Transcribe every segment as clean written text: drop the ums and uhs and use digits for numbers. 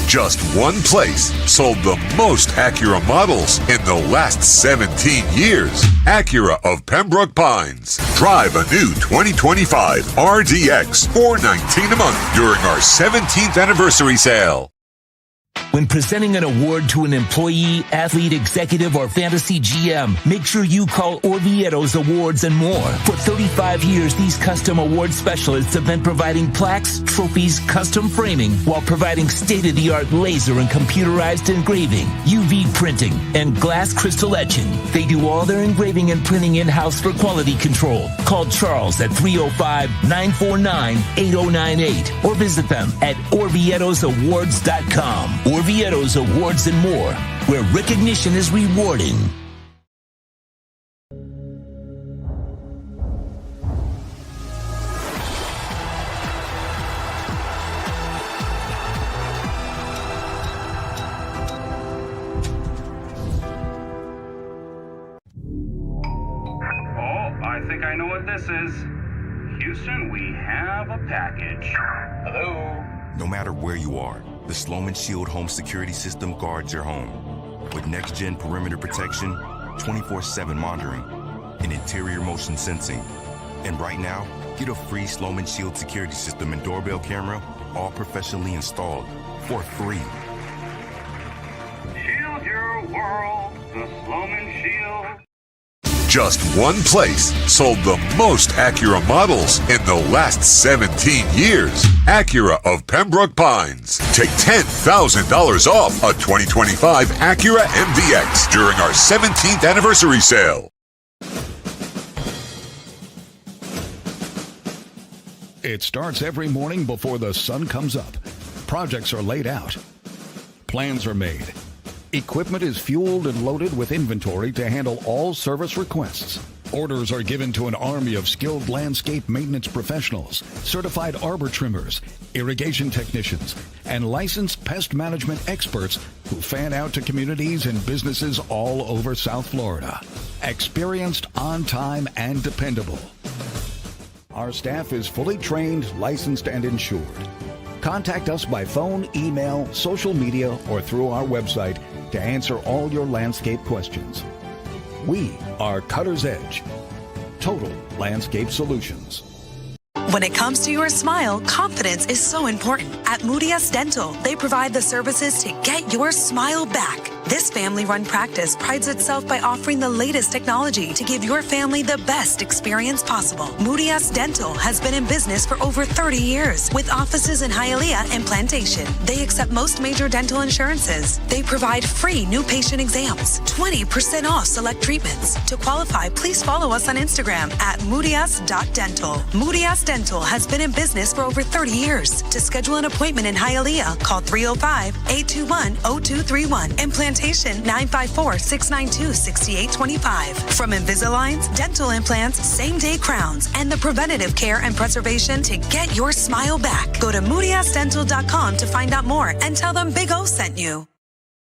Just one place sold the most Acura models in the last 17 years. Acura of Pembroke Pines. Drive a new 2025 RDX $419 a month during our 17th anniversary sale. When presenting an award to an employee, athlete, executive, or fantasy GM, make sure you call Orvieto's Awards and More. For 35 years, these custom award specialists have been providing plaques, trophies, custom framing, while providing state-of-the-art laser and computerized engraving, UV printing, and glass crystal etching. They do all their engraving and printing in-house for quality control. Call Charles at 305-949-8098 or visit them at orvietosawards.com. Orvieto's Awards and More, where recognition is rewarding. I think I know what this is. Houston, we have a package. Hello? No matter where you are, the Sloman Shield Home Security System guards your home. With next-gen perimeter protection, 24/7 monitoring, and interior motion sensing. And right now, get a free Sloman Shield security system and doorbell camera, all professionally installed, for free. Shield your world, the Sloman Shield. Just one place sold the most Acura models in the last 17 years. Acura of Pembroke Pines. Take $10,000 off a 2025 Acura MDX during our 17th anniversary sale. It starts every morning before the sun comes up. Projects are laid out. Plans are made. Equipment is fueled and loaded with inventory to handle all service requests. Orders are given to an army of skilled landscape maintenance professionals, certified arbor trimmers, irrigation technicians, and licensed pest management experts who fan out to communities and businesses all over South Florida. Experienced, on time, and dependable. Our staff is fully trained, licensed, and insured. Contact us by phone, email, social media, or through our website to answer all your landscape questions. We are Cutter's Edge. Total Landscape Solutions. When it comes to your smile, confidence is so important. At Moody S Dental, they provide the services to get your smile back. This family-run practice prides itself by offering the latest technology to give your family the best experience possible. Moody S Dental has been in business for over 30 years with offices in Hialeah and Plantation. They accept most major dental insurances. They provide free new patient exams, 20% off select treatments. To qualify, please follow us on Instagram at moodys.dental. Moody S Dental has been in business for over 30 years. To schedule an appointment in Hialeah, call 305-821-0231 and Plantation 954-692-6825. From Invisaligns, dental implants, same-day crowns, and the preventative care and preservation to get your smile back. Go to moodysdental.com to find out more and tell them Big O sent you.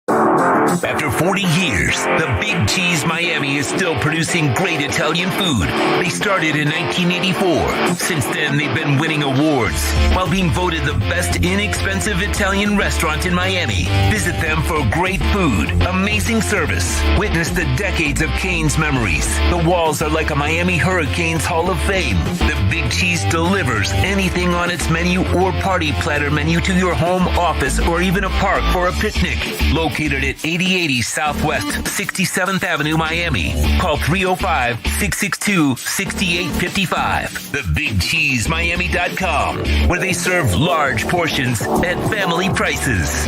After 40 years, the Big Cheese Miami is still producing great Italian food. They started in 1984. Since then, they've been winning awards while being voted the best inexpensive Italian restaurant in Miami. Visit them for great food, amazing service. Witness the decades of Cane's memories. The walls are like a Miami Hurricanes Hall of Fame. The Big Cheese delivers anything on its menu or party platter menu to your home, office, or even a park for a picnic. Located at 8080 Southwest 67th Avenue, Miami. Call 305-662-6855. TheBigCheeseMiami.com, where they serve large portions at family prices.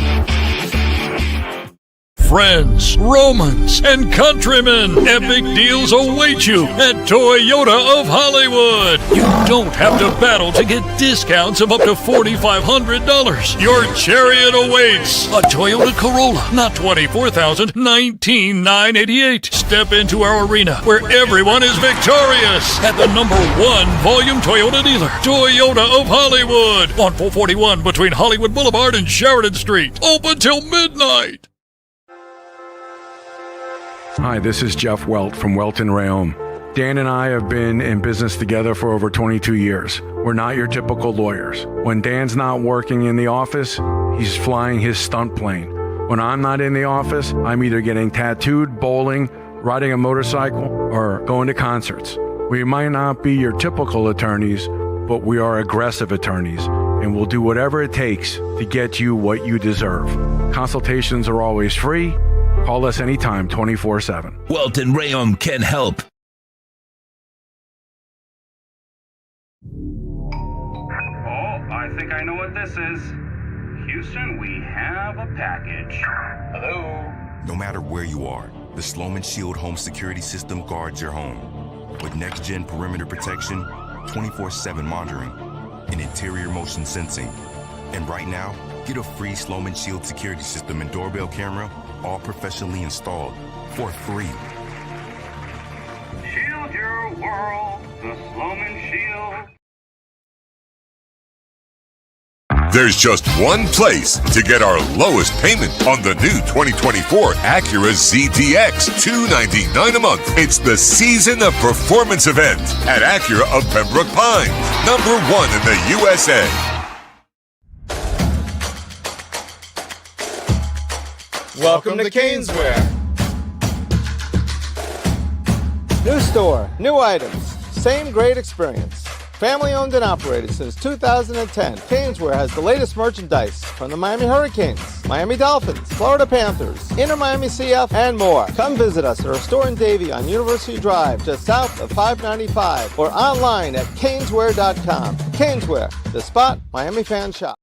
Friends, Romans, and countrymen, epic deals await you at Toyota of Hollywood. You don't have to battle to get discounts of up to $4,500. Your chariot awaits. A Toyota Corolla, not $24,000, $19,988. Step into our arena where everyone is victorious at the #1 volume Toyota dealer, Toyota of Hollywood, on 441 between Hollywood Boulevard and Sheridan Street. Open till midnight. Hi, this is Jeff Welt from Welt & Rayom. Dan and I have been in business together for over 22 years. We're not your typical lawyers. When Dan's not working in the office, he's flying his stunt plane. When I'm not in the office, I'm either getting tattooed, bowling, riding a motorcycle, or going to concerts. We might not be your typical attorneys, but we are aggressive attorneys, and we'll do whatever it takes to get you what you deserve. Consultations are always free. Call us anytime, 24/7. Walton Rayom can help. I think I know what this is. Houston, we have a package. Hello? No matter where you are, the Sloman Shield home security system guards your home. With next-gen perimeter protection, 24/7 monitoring, and interior motion sensing. And right now, get a free Sloman Shield security system and doorbell camera, all professionally installed, for free. Shield your world, the Sloman Shield. There's just one place to get our lowest payment on the new 2024 Acura ZTX, $299 a month. It's the Season of Performance event at Acura of Pembroke Pines, #1 in the USA. Welcome to Caneswear. New store, new items, same great experience. Family owned and operated since 2010, Caneswear has the latest merchandise from the Miami Hurricanes, Miami Dolphins, Florida Panthers, Inter Miami CF, and more. Come visit us at our store in Davie on University Drive, just south of 595, or online at caneswear.com. Caneswear, the spot Miami fans shop.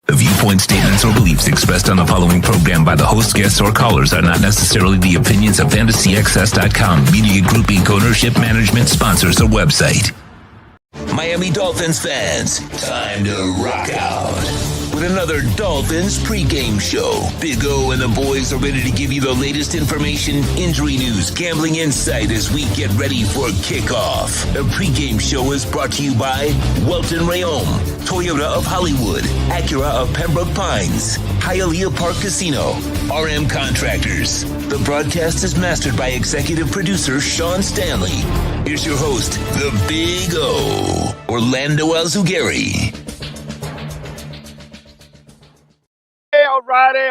The viewpoint, statements, or beliefs expressed on the following program by the host, guests, or callers are not necessarily the opinions of FantasyXS.com, Media Group Inc. ownership, management, sponsors, or website. Miami Dolphins fans, time to rock out with another Dolphins pregame show. Big O and the boys are ready to give you the latest information, injury news, gambling insight as we get ready for kickoff. The pregame show is brought to you by Welton Rayom, Toyota of Hollywood, Acura of Pembroke Pines, Hialeah Park Casino, RM Contractors. The broadcast is mastered by executive producer Sean Stanley. Here's your host, the Big O, Orlando Alzugari. Hey, alrighty.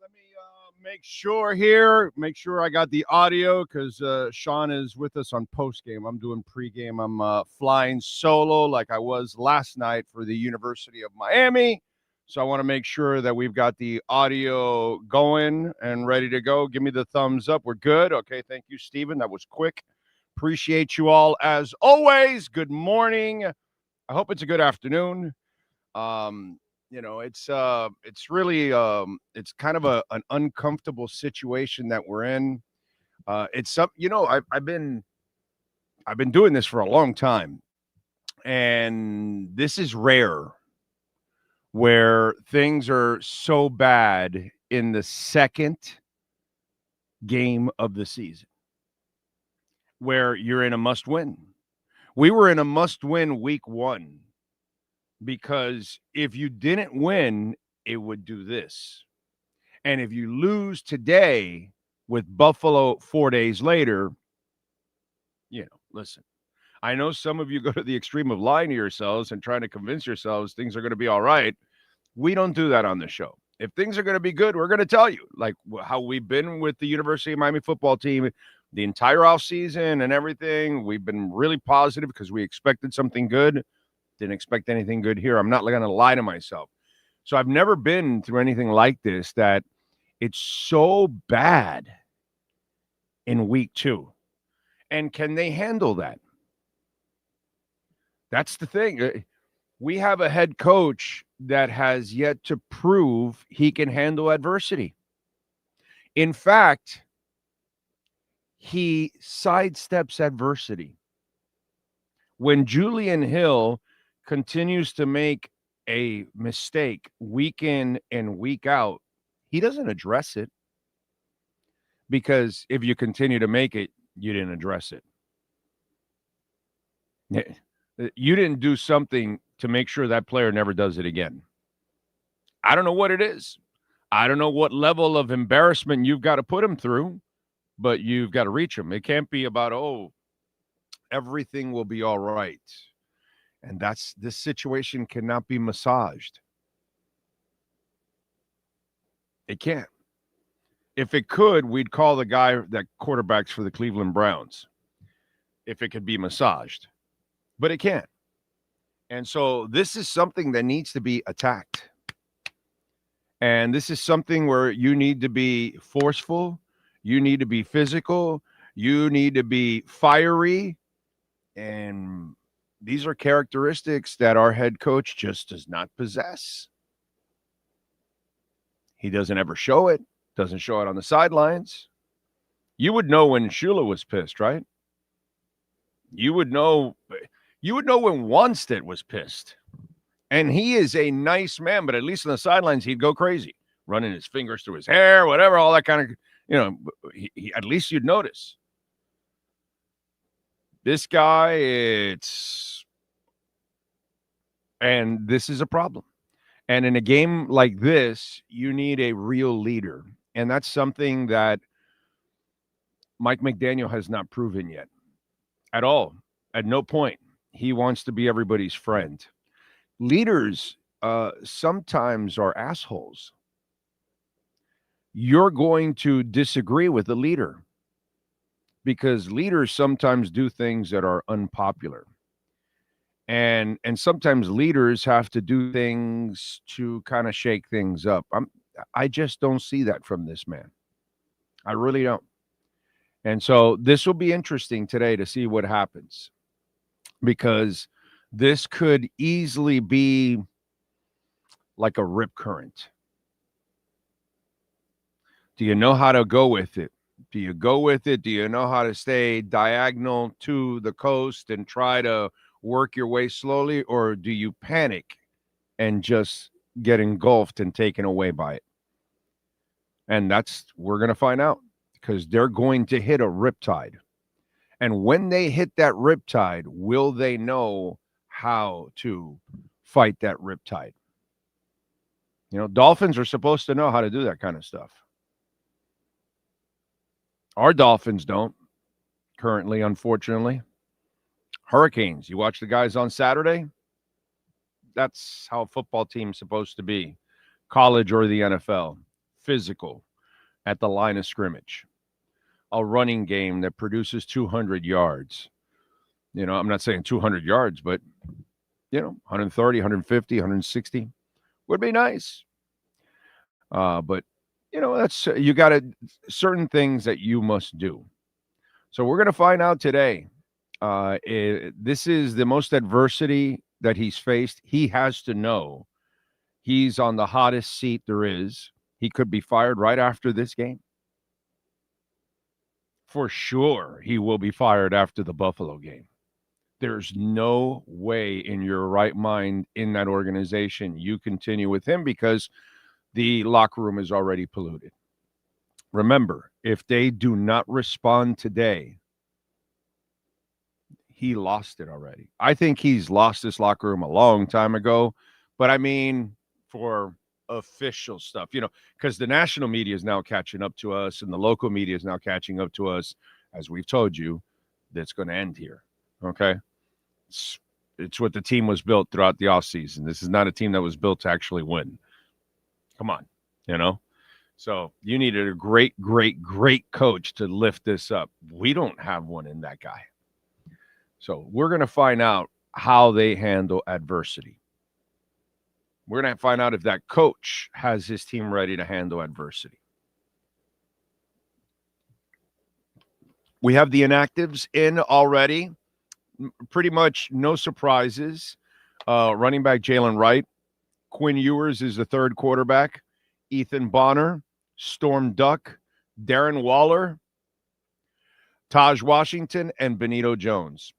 Let me make sure I got the audio because Sean is with us on postgame. I'm doing pregame. I'm flying solo like I was last night for the University of Miami. So I want to make sure that we've got the audio going and ready to go. Give me the thumbs up. We're good. Okay, thank you, Steven. That was quick. Appreciate you all as always. Good morning. I hope it's a good afternoon. It's really it's kind of an uncomfortable situation that we're in. I've been doing this for a long time, and this is rare where things are so bad in the second game of the season where you're in a must-win. We were in a must-win week 1 because if you didn't win, it would do this. And if you lose today with Buffalo 4 days later, listen, I know some of you go to the extreme of lying to yourselves and trying to convince yourselves things are going to be all right. We don't do that on the show. If things are going to be good, we're going to tell you, like how we've been with the University of Miami football team the entire offseason and everything. We've been really positive because we expected something good. Didn't expect anything good here. I'm not going to lie to myself. So I've never been through anything like this, that it's so bad in week 2. And can they handle that? That's the thing. We have a head coach that has yet to prove he can handle adversity. In fact, he sidesteps adversity. When Julian Hill continues to make a mistake week in and week out, he doesn't address it, because if you continue to make it, you didn't address it. You didn't do something to make sure that player never does it again. I don't know what it is. I don't know what level of embarrassment you've got to put him through, but you've got to reach them. It can't be about, oh, everything will be all right. And this situation cannot be massaged. It can't. If it could, we'd call the guy that quarterbacks for the Cleveland Browns. If it could be massaged. But it can't. And so this is something that needs to be attacked. And this is something where you need to be forceful. You need to be physical. You need to be fiery. And these are characteristics that our head coach just does not possess. He doesn't ever show it. Doesn't show it on the sidelines. You would know when Shula was pissed, right? You would know when Wanstead was pissed. And he is a nice man, but at least on the sidelines, he'd go crazy, running his fingers through his hair, whatever, all that kind of, at least you'd notice. This guy, and this is a problem. And in a game like this, you need a real leader. And that's something that Mike McDaniel has not proven yet at all. At no point. He wants to be everybody's friend. Leaders sometimes are assholes. You're going to disagree with the leader because leaders sometimes do things that are unpopular. And sometimes leaders have to do things to kind of shake things up. I just don't see that from this man. I really don't. And so this will be interesting today to see what happens, because this could easily be like a rip current. Do you know how to go with it? Do you go with it? Do you know how to stay diagonal to the coast and try to work your way slowly? Or do you panic and just get engulfed and taken away by it? And we're going to find out, because they're going to hit a riptide. And when they hit that riptide, will they know how to fight that riptide? Dolphins are supposed to know how to do that kind of stuff. Our Dolphins don't currently, unfortunately. Hurricanes, you watch the guys on Saturday? That's how a football team's supposed to be. College or the NFL. Physical at the line of scrimmage. A running game that produces 200 yards. I'm not saying 200 yards, but, 130, 150, 160 would be nice. But, that's you got certain things that you must do. So we're going to find out today. This is the most adversity that he's faced. He has to know he's on the hottest seat there is. He could be fired right after this game. For sure, he will be fired after the Buffalo game. There's no way in your right mind in that organization you continue with him, because the locker room is already polluted. Remember, if they do not respond today, he lost it already. I think he's lost this locker room a long time ago, but I mean for official stuff, because the national media is now catching up to us and the local media is now catching up to us. As we've told you, that's going to end here. Okay. It's what the team was built throughout the offseason. This is not a team that was built to actually win. Come on, So you needed a great, great, great coach to lift this up. We don't have one in that guy. So we're going to find out how they handle adversity. We're going to find out if that coach has his team ready to handle adversity. We have the inactives in already. Pretty much no surprises. Running back Jalen Wright. Quinn Ewers is the third quarterback. Ethan Bonner, Storm Duck, Darren Waller, Taj Washington, and Benito Jones.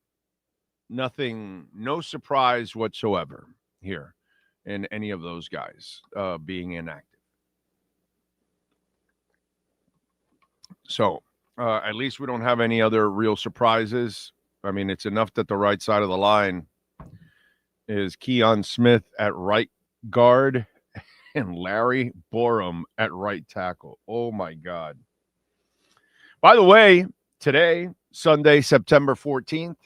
Nothing, no surprise whatsoever here in any of those guys being inactive. So at least we don't have any other real surprises. I mean, it's enough that the right side of the line is Keon Smith at right guard and Larry Borum at right tackle. Oh, my God. By the way, today, Sunday, September 14th,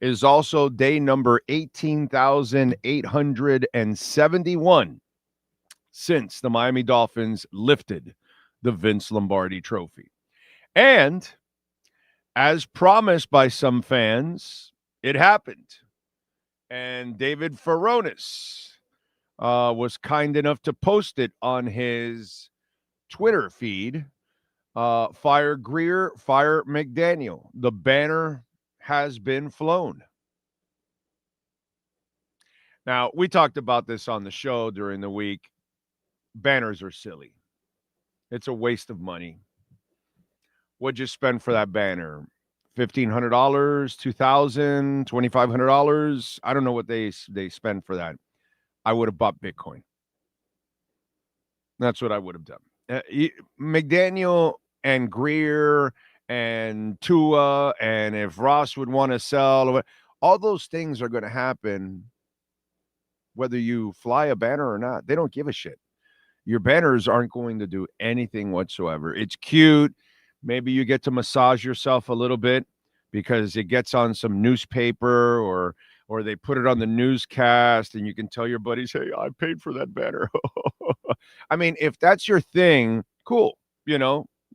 is also day number 18,871 since the Miami Dolphins lifted the Vince Lombardi Trophy. And as promised by some fans, it happened. And David Furones was kind enough to post it on his Twitter feed. Fire Greer, fire McDaniel. The banner has been flown. Now, we talked about this on the show during the week. Banners are silly. It's a waste of money. What'd you spend for that banner? $1,500, $2,000, $2,500? I don't know what they spend for that. I would have bought Bitcoin. That's what I would have done. McDaniel and Greer and Tua, and if Ross would want to sell, all those things are going to happen whether you fly a banner or not. They don't give a shit. Your banners aren't going to do anything whatsoever. It's cute. Maybe you get to massage yourself a little bit because it gets on some newspaper or they put it on the newscast and you can tell your buddies, hey, I paid for that banner. I mean, if that's your thing, cool.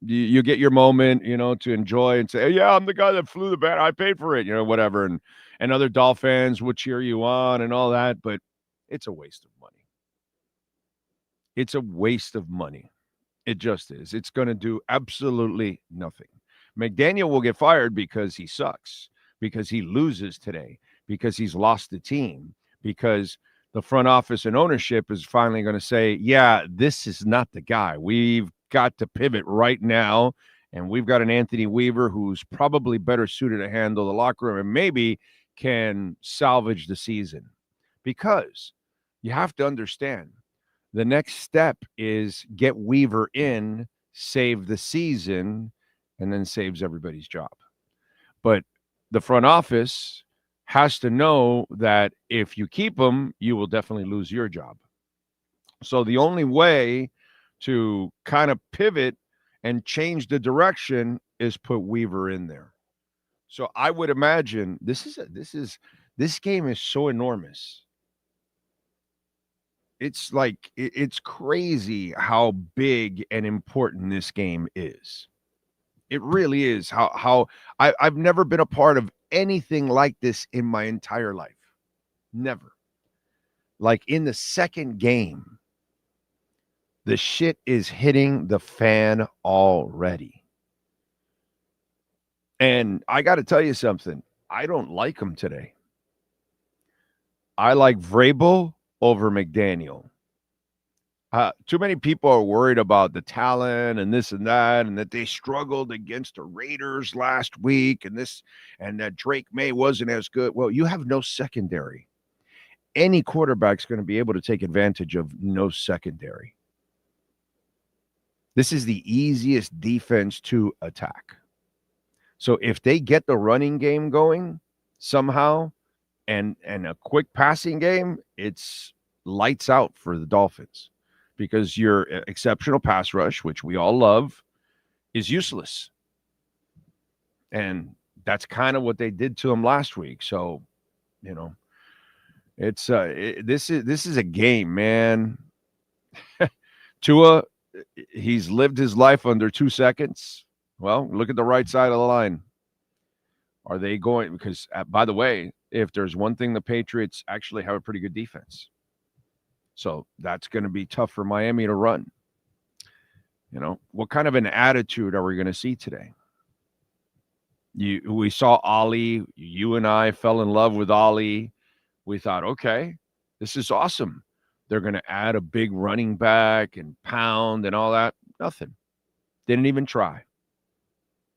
You get your moment, to enjoy and say, hey, yeah, I'm the guy that flew the banner. I paid for it, whatever. And other Dolphins will cheer you on and all that. But it's a waste of money. It's a waste of money. It just is. It's going to do absolutely nothing. McDaniel will get fired because he sucks, because he loses today, because he's lost the team, because the front office and ownership is finally going to say, yeah, this is not the guy. We've got to pivot right now, and we've got an Anthony Weaver who's probably better suited to handle the locker room and maybe can salvage the season. Because you have to understand, the next step is get Weaver in, save the season, and then saves everybody's job. But the front office has to know that if you keep him, you will definitely lose your job. So the only way to kind of pivot and change the direction is put Weaver in there. So I would imagine this game is so enormous. It's like it's crazy how big and important this game is. It really is. How I've never been a part of anything like this in my entire life. Never. Like in the second game, the shit is hitting the fan already. And I got to tell you something. I don't like him today. I like Vrabel over McDaniel. Too many people are worried about the talent and this and that they struggled against the Raiders last week and that Drake May wasn't as good. Well, you have no secondary. Any quarterback's going to be able to take advantage of no secondary. This is the easiest defense to attack. So if they get the running game going somehow and a quick passing game, it's lights out for the Dolphins. Because your exceptional pass rush, which we all love, is useless. And that's kind of what they did to him last week. So, it's this is a game, man. Tua, he's lived his life under 2 seconds. Well, look at the right side of the line. Are they going? Because, by the way, if there's one thing, the Patriots actually have a pretty good defense. So that's going to be tough for Miami to run. What kind of an attitude are we going to see today? We saw Ollie. You and I fell in love with Ollie. We thought, okay, this is awesome. They're going to add a big running back and pound and all that. Nothing. Didn't even try.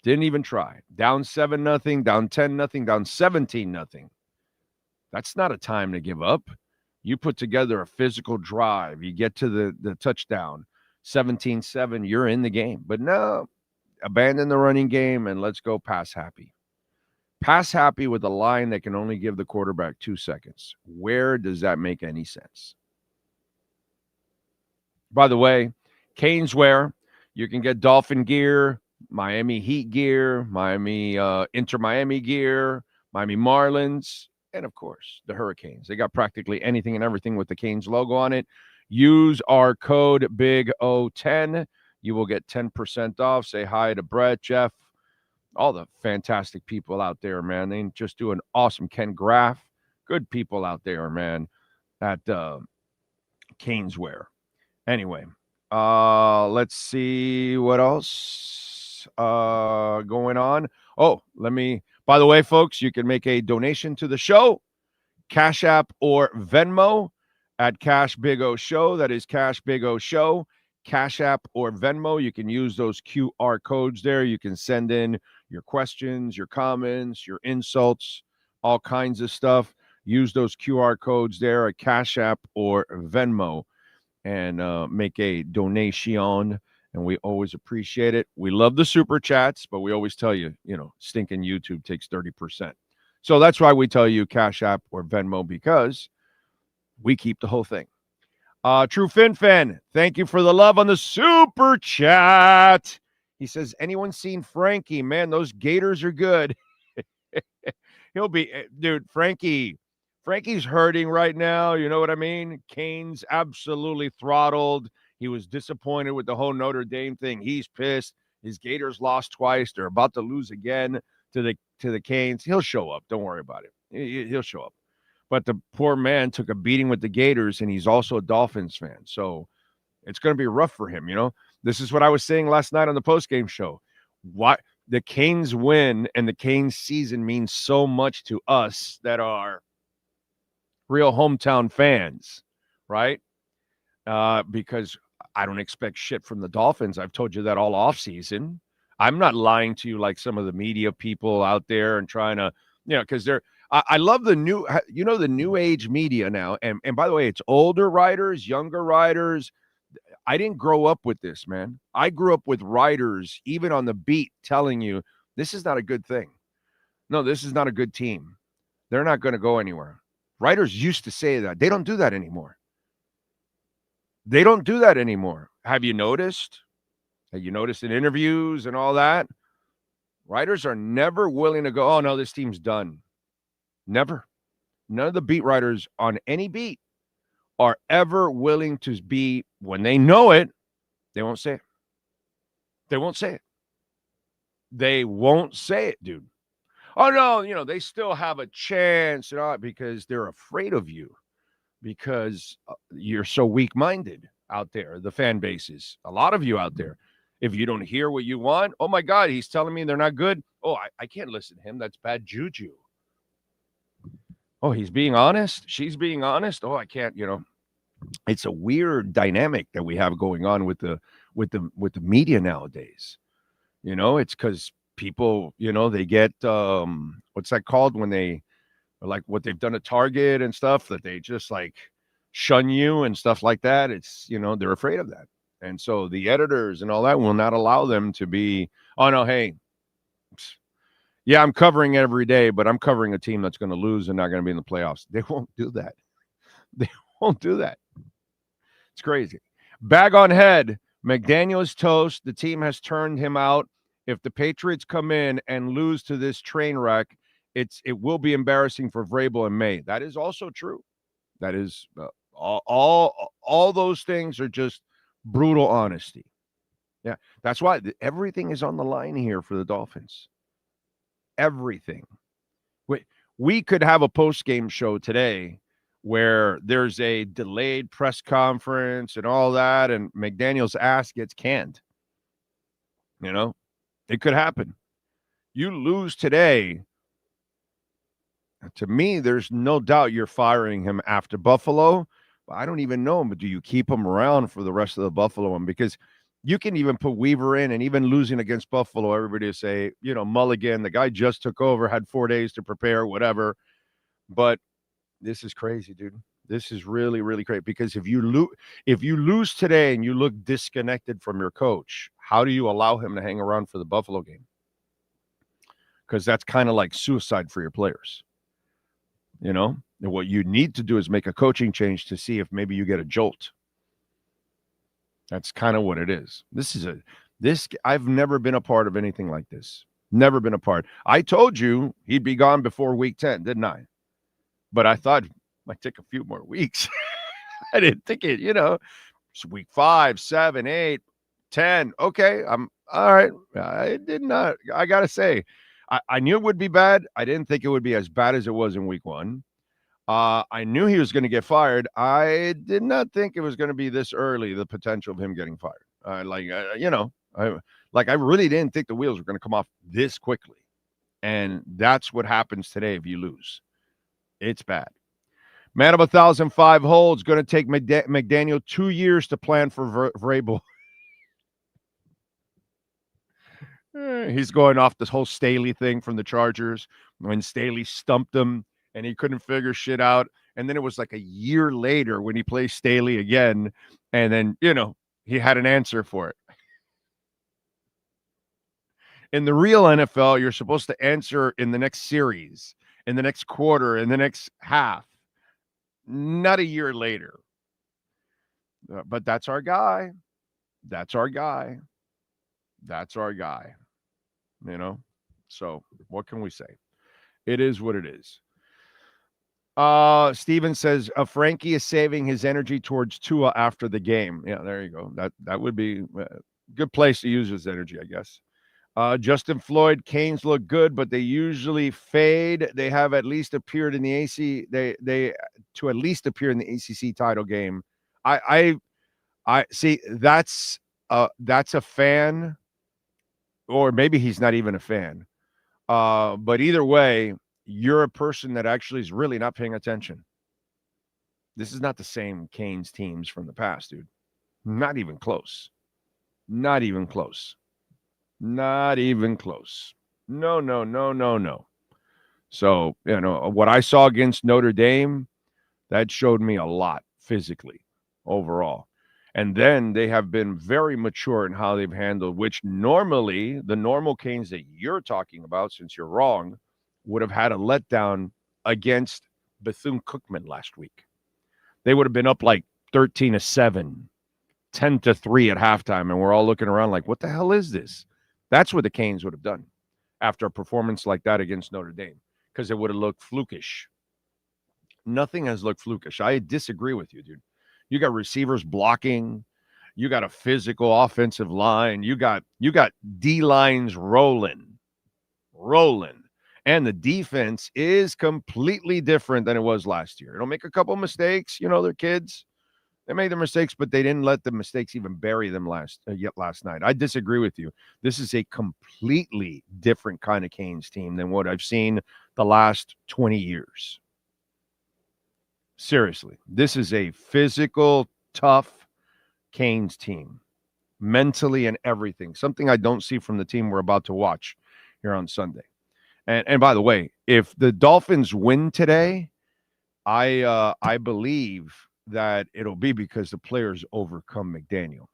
Down 7-0, down 10-0, down 17-0. That's not a time to give up. You put together a physical drive. You get to the touchdown, 17-7, you're in the game. But no, abandon the running game and let's go pass happy. Pass happy with a line that can only give the quarterback 2 seconds. Where does that make any sense? By the way, Caneswear, you can get Dolphin gear Miami Heat gear, Inter Miami gear, Miami Marlins, and of course the Hurricanes. They got practically anything and everything with the Canes logo on it. Use our code BIG010. You will get 10% off. Say hi to Brett, Jeff, all the fantastic people out there, man. They just do an awesome. Ken Graff, good people out there, man, at Caneswear. Anyway, let's see what else going on. Oh, by the way, folks, you can make a donation to the show, Cash App or Venmo at Cash Big O Show. That is Cash Big O Show, Cash App or Venmo. You can use those QR codes there. You can send in your questions, your comments, your insults, all kinds of stuff. Use those QR codes there at Cash App or Venmo and make a donation. And we always appreciate it. We love the super chats, but we always tell you, stinking YouTube takes 30%. So that's why we tell you Cash App or Venmo, because we keep the whole thing. True Fin, thank you for the love on the super chat. He says, anyone seen Frankie? Man, those Gators are good. He'll be, dude, Frankie's hurting right now. You know what I mean? Canes absolutely throttled. He was disappointed with the whole Notre Dame thing. He's pissed. His Gators lost twice. They're about to lose again to the Canes. He'll show up. Don't worry about it. He'll show up. But the poor man took a beating with the Gators, and he's also a Dolphins fan. So it's going to be rough for him, This is what I was saying last night on the postgame show. Why the Canes win and the Canes season means so much to us that are real hometown fans, right? Because I don't expect shit from the Dolphins. I've told you that all offseason. I'm not lying to you like some of the media people out there and trying to, because I love the new age media now. And by the way, it's older writers, younger writers. I didn't grow up with this, man. I grew up with writers, even on the beat, telling you this is not a good thing. No, this is not a good team. They're not going to go anywhere. Writers used to say that. They don't do that anymore. They don't do that anymore. Have you noticed? Have you noticed in interviews and all that? Writers are never willing to go, oh, no, this team's done. Never. None of the beat writers on any beat are ever willing to be, when they know it, they won't say it. They won't say it. They won't say it, dude. Oh, no, they still have a chance, because they're afraid of you, because you're so weak-minded out there, the fan bases. A lot of you out there, if you don't hear what you want, oh, my God, he's telling me they're not good. Oh, I can't listen to him. That's bad juju. Oh, he's being honest. She's being honest. Oh, I can't, It's a weird dynamic that we have going on with the media nowadays. It's because people, they get, what's that called when they, like what they've done at Target and stuff, that they just like shun you and stuff like that. It's, they're afraid of that. And so the editors and all that will not allow them to be, oh no, hey, yeah, I'm covering every day, but I'm covering a team that's going to lose and not going to be in the playoffs. They won't do that. They won't do that. It's crazy. Bag on head. McDaniel's toast. The team has turned him out. If the Patriots come in and lose to this train wreck, it will be embarrassing for Vrabel and May. That is also true. That is all those things are just brutal honesty. Yeah, that's why everything is on the line here for the Dolphins. Everything. We could have a post-game show today where there's a delayed press conference and all that, and McDaniel's ass gets canned. It could happen. You lose today. To me, there's no doubt you're firing him after Buffalo. I don't even know him, but do you keep him around for the rest of the Buffalo one? Because you can even put Weaver in, and even losing against Buffalo, everybody will say, Mulligan, the guy just took over, had 4 days to prepare, whatever. But this is crazy, dude. This is really, really crazy. Because if you lose today and you look disconnected from your coach, how do you allow him to hang around for the Buffalo game? Because that's kind of like suicide for your players. And what you need to do is make a coaching change to see if maybe you get a jolt. That's kind of what it is. This I've never been a part of anything like this. Never been a part. I told you he'd be gone before week 10, didn't I? But I thought it might take a few more weeks. I didn't think it, it's week 5, 7, 8, 10. Okay, I'm all right. I did not. I got to say, I knew it would be bad. I didn't think it would be as bad as it was in week 1. I knew he was going to get fired. I did not think it was going to be this early, the potential of him getting fired. I really didn't think the wheels were going to come off this quickly. And that's what happens today if you lose. It's bad. Man of 1,005 holds, going to take McDaniel 2 years to plan for Vrabel. He's going off this whole Staley thing from the Chargers when Staley stumped him and he couldn't figure shit out. And then it was like a year later when he plays Staley again. And then, he had an answer for it. In the real NFL, you're supposed to answer in the next series, in the next quarter, in the next half, not a year later. But that's our guy. That's our guy. That's our guy. So what can we say? It is what it is. Steven says Frankie is saving his energy towards Tua after the game. Yeah, there you go. That would be a good place to use his energy, I guess. Justin Floyd, Canes look good, but they usually fade. They have at least appeared in the AC. They to at least appear in the ACC title game. I see. That's a fan, or maybe he's not even a fan. But either way, you're a person that actually is really not paying attention. This is not the same Canes teams from the past, dude. Not even close. Not even close. Not even close. No. So, what I saw against Notre Dame, that showed me a lot physically overall. And then they have been very mature in how they've handled, which normally the normal Canes that you're talking about, since you're wrong, would have had a letdown against Bethune-Cookman last week. They would have been up like 13-7, 10-3 at halftime, and we're all looking around like, what the hell is this? That's what the Canes would have done after a performance like that against Notre Dame, because it would have looked flukish. Nothing has looked flukish. I disagree with you, dude. You got receivers blocking. You got a physical offensive line. You got D lines rolling. And the defense is completely different than it was last year. It'll make a couple mistakes. They're kids. They made their mistakes, but they didn't let the mistakes even bury them last night. I disagree with you. This is a completely different kind of Canes team than what I've seen the last 20 years. Seriously, this is a physical, tough Canes team, mentally and everything. Something I don't see from the team we're about to watch here on Sunday. And by the way, if the Dolphins win today, I believe that it'll be because the players overcome McDaniel.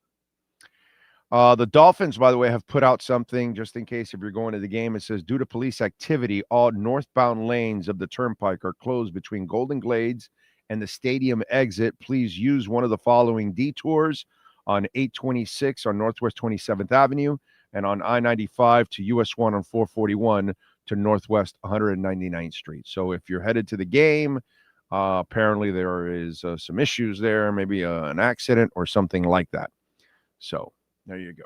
The Dolphins, by the way, have put out something just in case if you're going to the game. It says, due to police activity, all northbound lanes of the turnpike are closed between Golden Glades and the stadium exit. Please use one of the following detours on 826 on Northwest 27th Avenue and on I-95 to US 1 on 441 to Northwest 199th Street. So if you're headed to the game, apparently there is some issues there, maybe an accident or something like that. So there you go.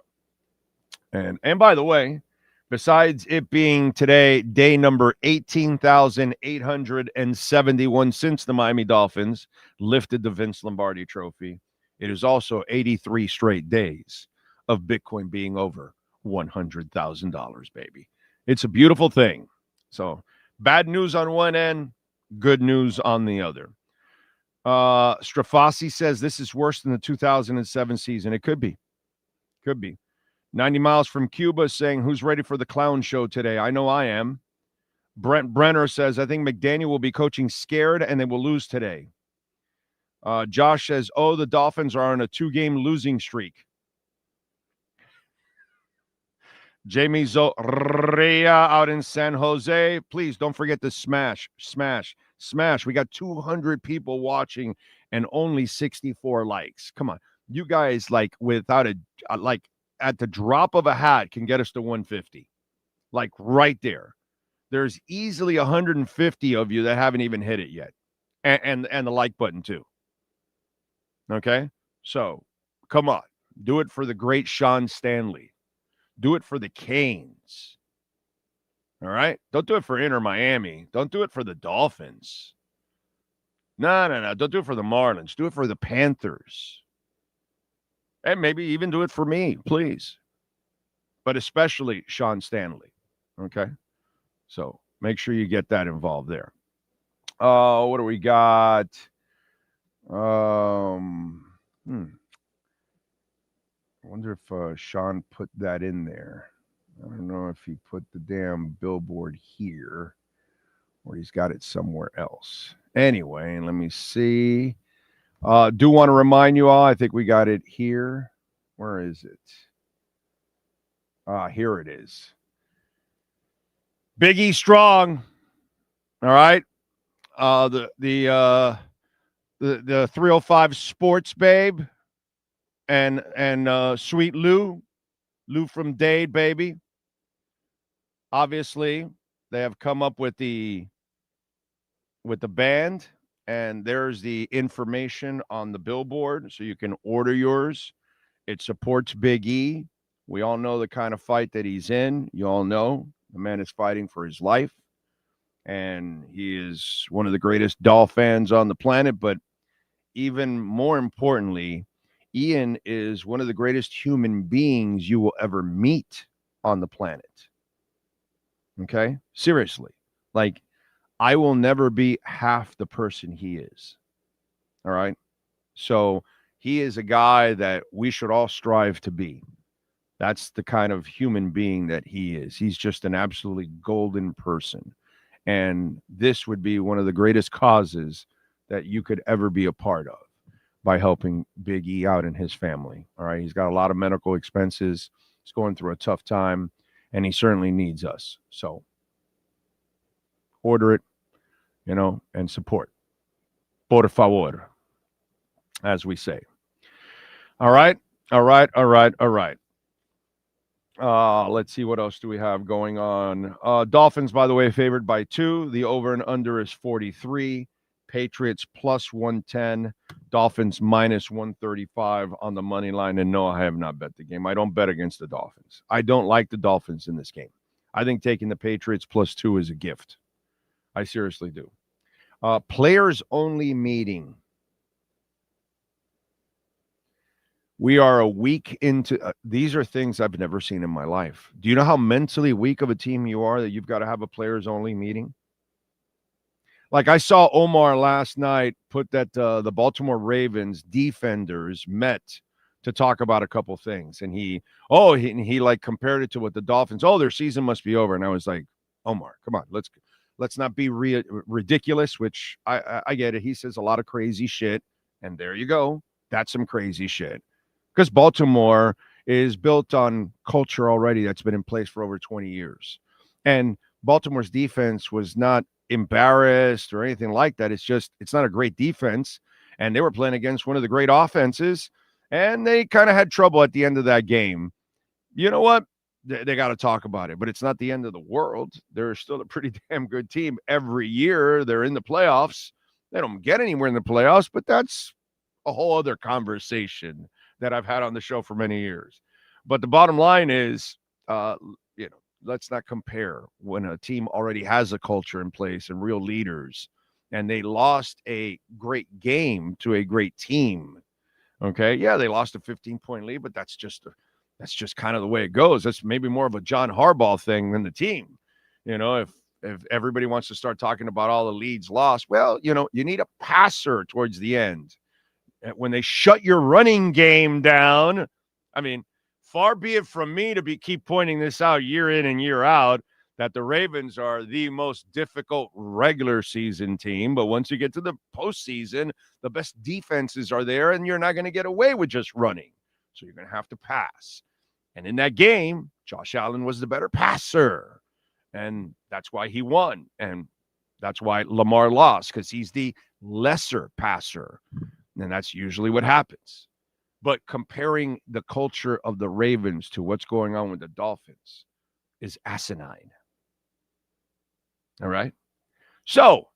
And by the way, besides it being today, day number 18,871 since the Miami Dolphins lifted the Vince Lombardi trophy, it is also 83 straight days of Bitcoin being over $100,000, baby. It's a beautiful thing. So bad news on one end, good news on the other. Strafasi says this is worse than the 2007 season. It could be. Could be. 90 miles from Cuba saying, who's ready for the clown show today? I know I am. Brent Brenner says, I think McDaniel will be coaching scared and they will lose today. Josh says, the Dolphins are on a 2-game losing streak. Jamie Zoria out in San Jose. Please don't forget to smash. We got 200 people watching and only 64 likes. Come on. You guys, without at the drop of a hat can get us to 150. Like right there. There's easily 150 of you that haven't even hit it yet. And the like button too. Okay? So, come on. Do it for the great Sean Stanley. Do it for the Canes. All right? Don't do it for Inter Miami. Don't do it for the Dolphins. No. Don't do it for the Marlins. Do it for the Panthers. And maybe even do it for me, please. But especially Sean Stanley. Okay? So make sure you get that involved there. What do we got? I wonder if Sean put that in there. I don't know if he put the damn billboard here or he's got it somewhere else. Anyway, let me see. Do want to remind you all, I think we got it here. Where is it? Here it is. Big E Strong. All right. The 305 Sports Babe and Sweet Lou from Dade, baby. Obviously, they have come up with the band, and there's the information on the billboard, so you can order yours. It supports Big E. We all know the kind of fight that he's in. You all know the man is fighting for his life, and he is one of the greatest Dolph fans on the planet. But even more importantly, Ian is one of the greatest human beings you will ever meet on the planet. Okay? Seriously. Like, I will never be half the person he is. All right? So he is a guy that we should all strive to be. That's the kind of human being that he is. He's just an absolutely golden person. And this would be one of the greatest causes that you could ever be a part of by helping Big E out and his family. All right? He's got a lot of medical expenses. He's going through a tough time, and he certainly needs us. So order it, and support. Por favor, as we say. All right. Let's see, what else do we have going on? Dolphins, by the way, favored by 2. The over and under is 43. Patriots plus 110. Dolphins minus 135 on the money line. And no, I have not bet the game. I don't bet against the Dolphins. I don't like the Dolphins in this game. I think taking the Patriots plus 2 is a gift. I seriously do. Players only meeting. We are a week into these are things I've never seen in my life. Do you know how mentally weak of a team you are that you've got to have a players only meeting? Like, I saw Omar last night put that the Baltimore Ravens defenders met to talk about a couple things. And he like compared it to what the Dolphins, their season must be over. And I was like, Omar, come on, let's not be ridiculous, which I get it. He says a lot of crazy shit. And there you go. That's some crazy shit. Because Baltimore is built on culture already that's been in place for over 20 years. And Baltimore's defense was not embarrassed or anything like that. It's not a great defense. And they were playing against one of the great offenses. And they kind of had trouble at the end of that game. You know what? They got to talk about it. But it's not the end of the world. They're still a pretty damn good team. Every year they're in the playoffs. They don't get anywhere in the playoffs, but that's a whole other conversation that I've had on the show for many years. But the bottom line is, let's not compare when a team already has a culture in place and real leaders, and they lost a great game to a great team. Okay. Yeah, they lost a 15-point lead, but that's just kind of the way it goes. That's maybe more of a John Harbaugh thing than the team. If everybody wants to start talking about all the leads lost, well, you need a passer towards the end. When they shut your running game down, I mean, far be it from me to keep pointing this out year in and year out, that the Ravens are the most difficult regular season team. But once you get to the postseason, the best defenses are there, and you're not going to get away with just running. So you're going to have to pass. And in that game, Josh Allen was the better passer. And that's why he won. And that's why Lamar lost, because he's the lesser passer. And that's usually what happens. But comparing the culture of the Ravens to what's going on with the Dolphins is asinine. All right? So,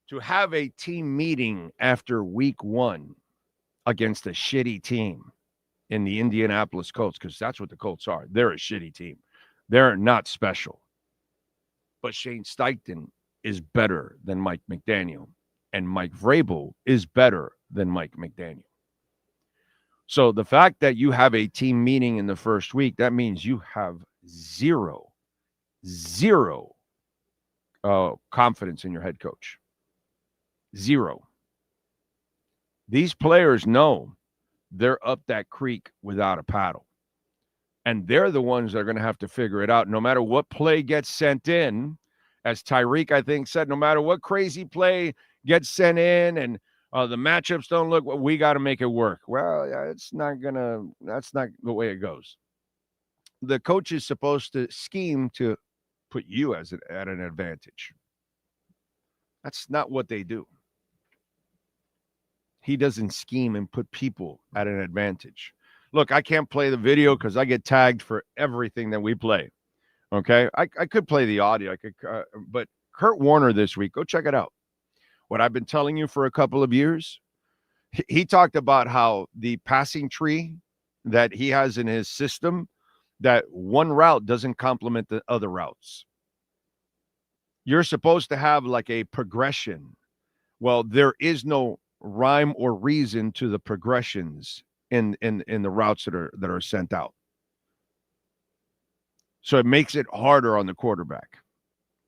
to have a team meeting after week 1 against a shitty team in the Indianapolis Colts, because that's what the Colts are. They're a shitty team. They're not special. But Shane Steichen is better than Mike McDaniel, and Mike Vrabel is better than Mike McDaniel. So the fact that you have a team meeting in the first week, that means you have zero confidence in your head coach. Zero. These players know they're up that creek without a paddle. And they're the ones that are going to have to figure it out. No matter what play gets sent in, as Tyreek, I think, said, no matter what crazy play gets sent in and the matchups don't look, well, we got to make it work. Well, yeah, that's not the way it goes. The coach is supposed to scheme to put you at an advantage. That's not what they do. He doesn't scheme and put people at an advantage. Look, I can't play the video because I get tagged for everything that we play. Okay, I could play the audio. But Kurt Warner this week, go check it out. What I've been telling you for a couple of years, he talked about how the passing tree that he has in his system, that one route doesn't complement the other routes. You're supposed to have like a progression. Well, there is no rhyme or reason to the progressions in the routes that are sent out. So it makes it harder on the quarterback,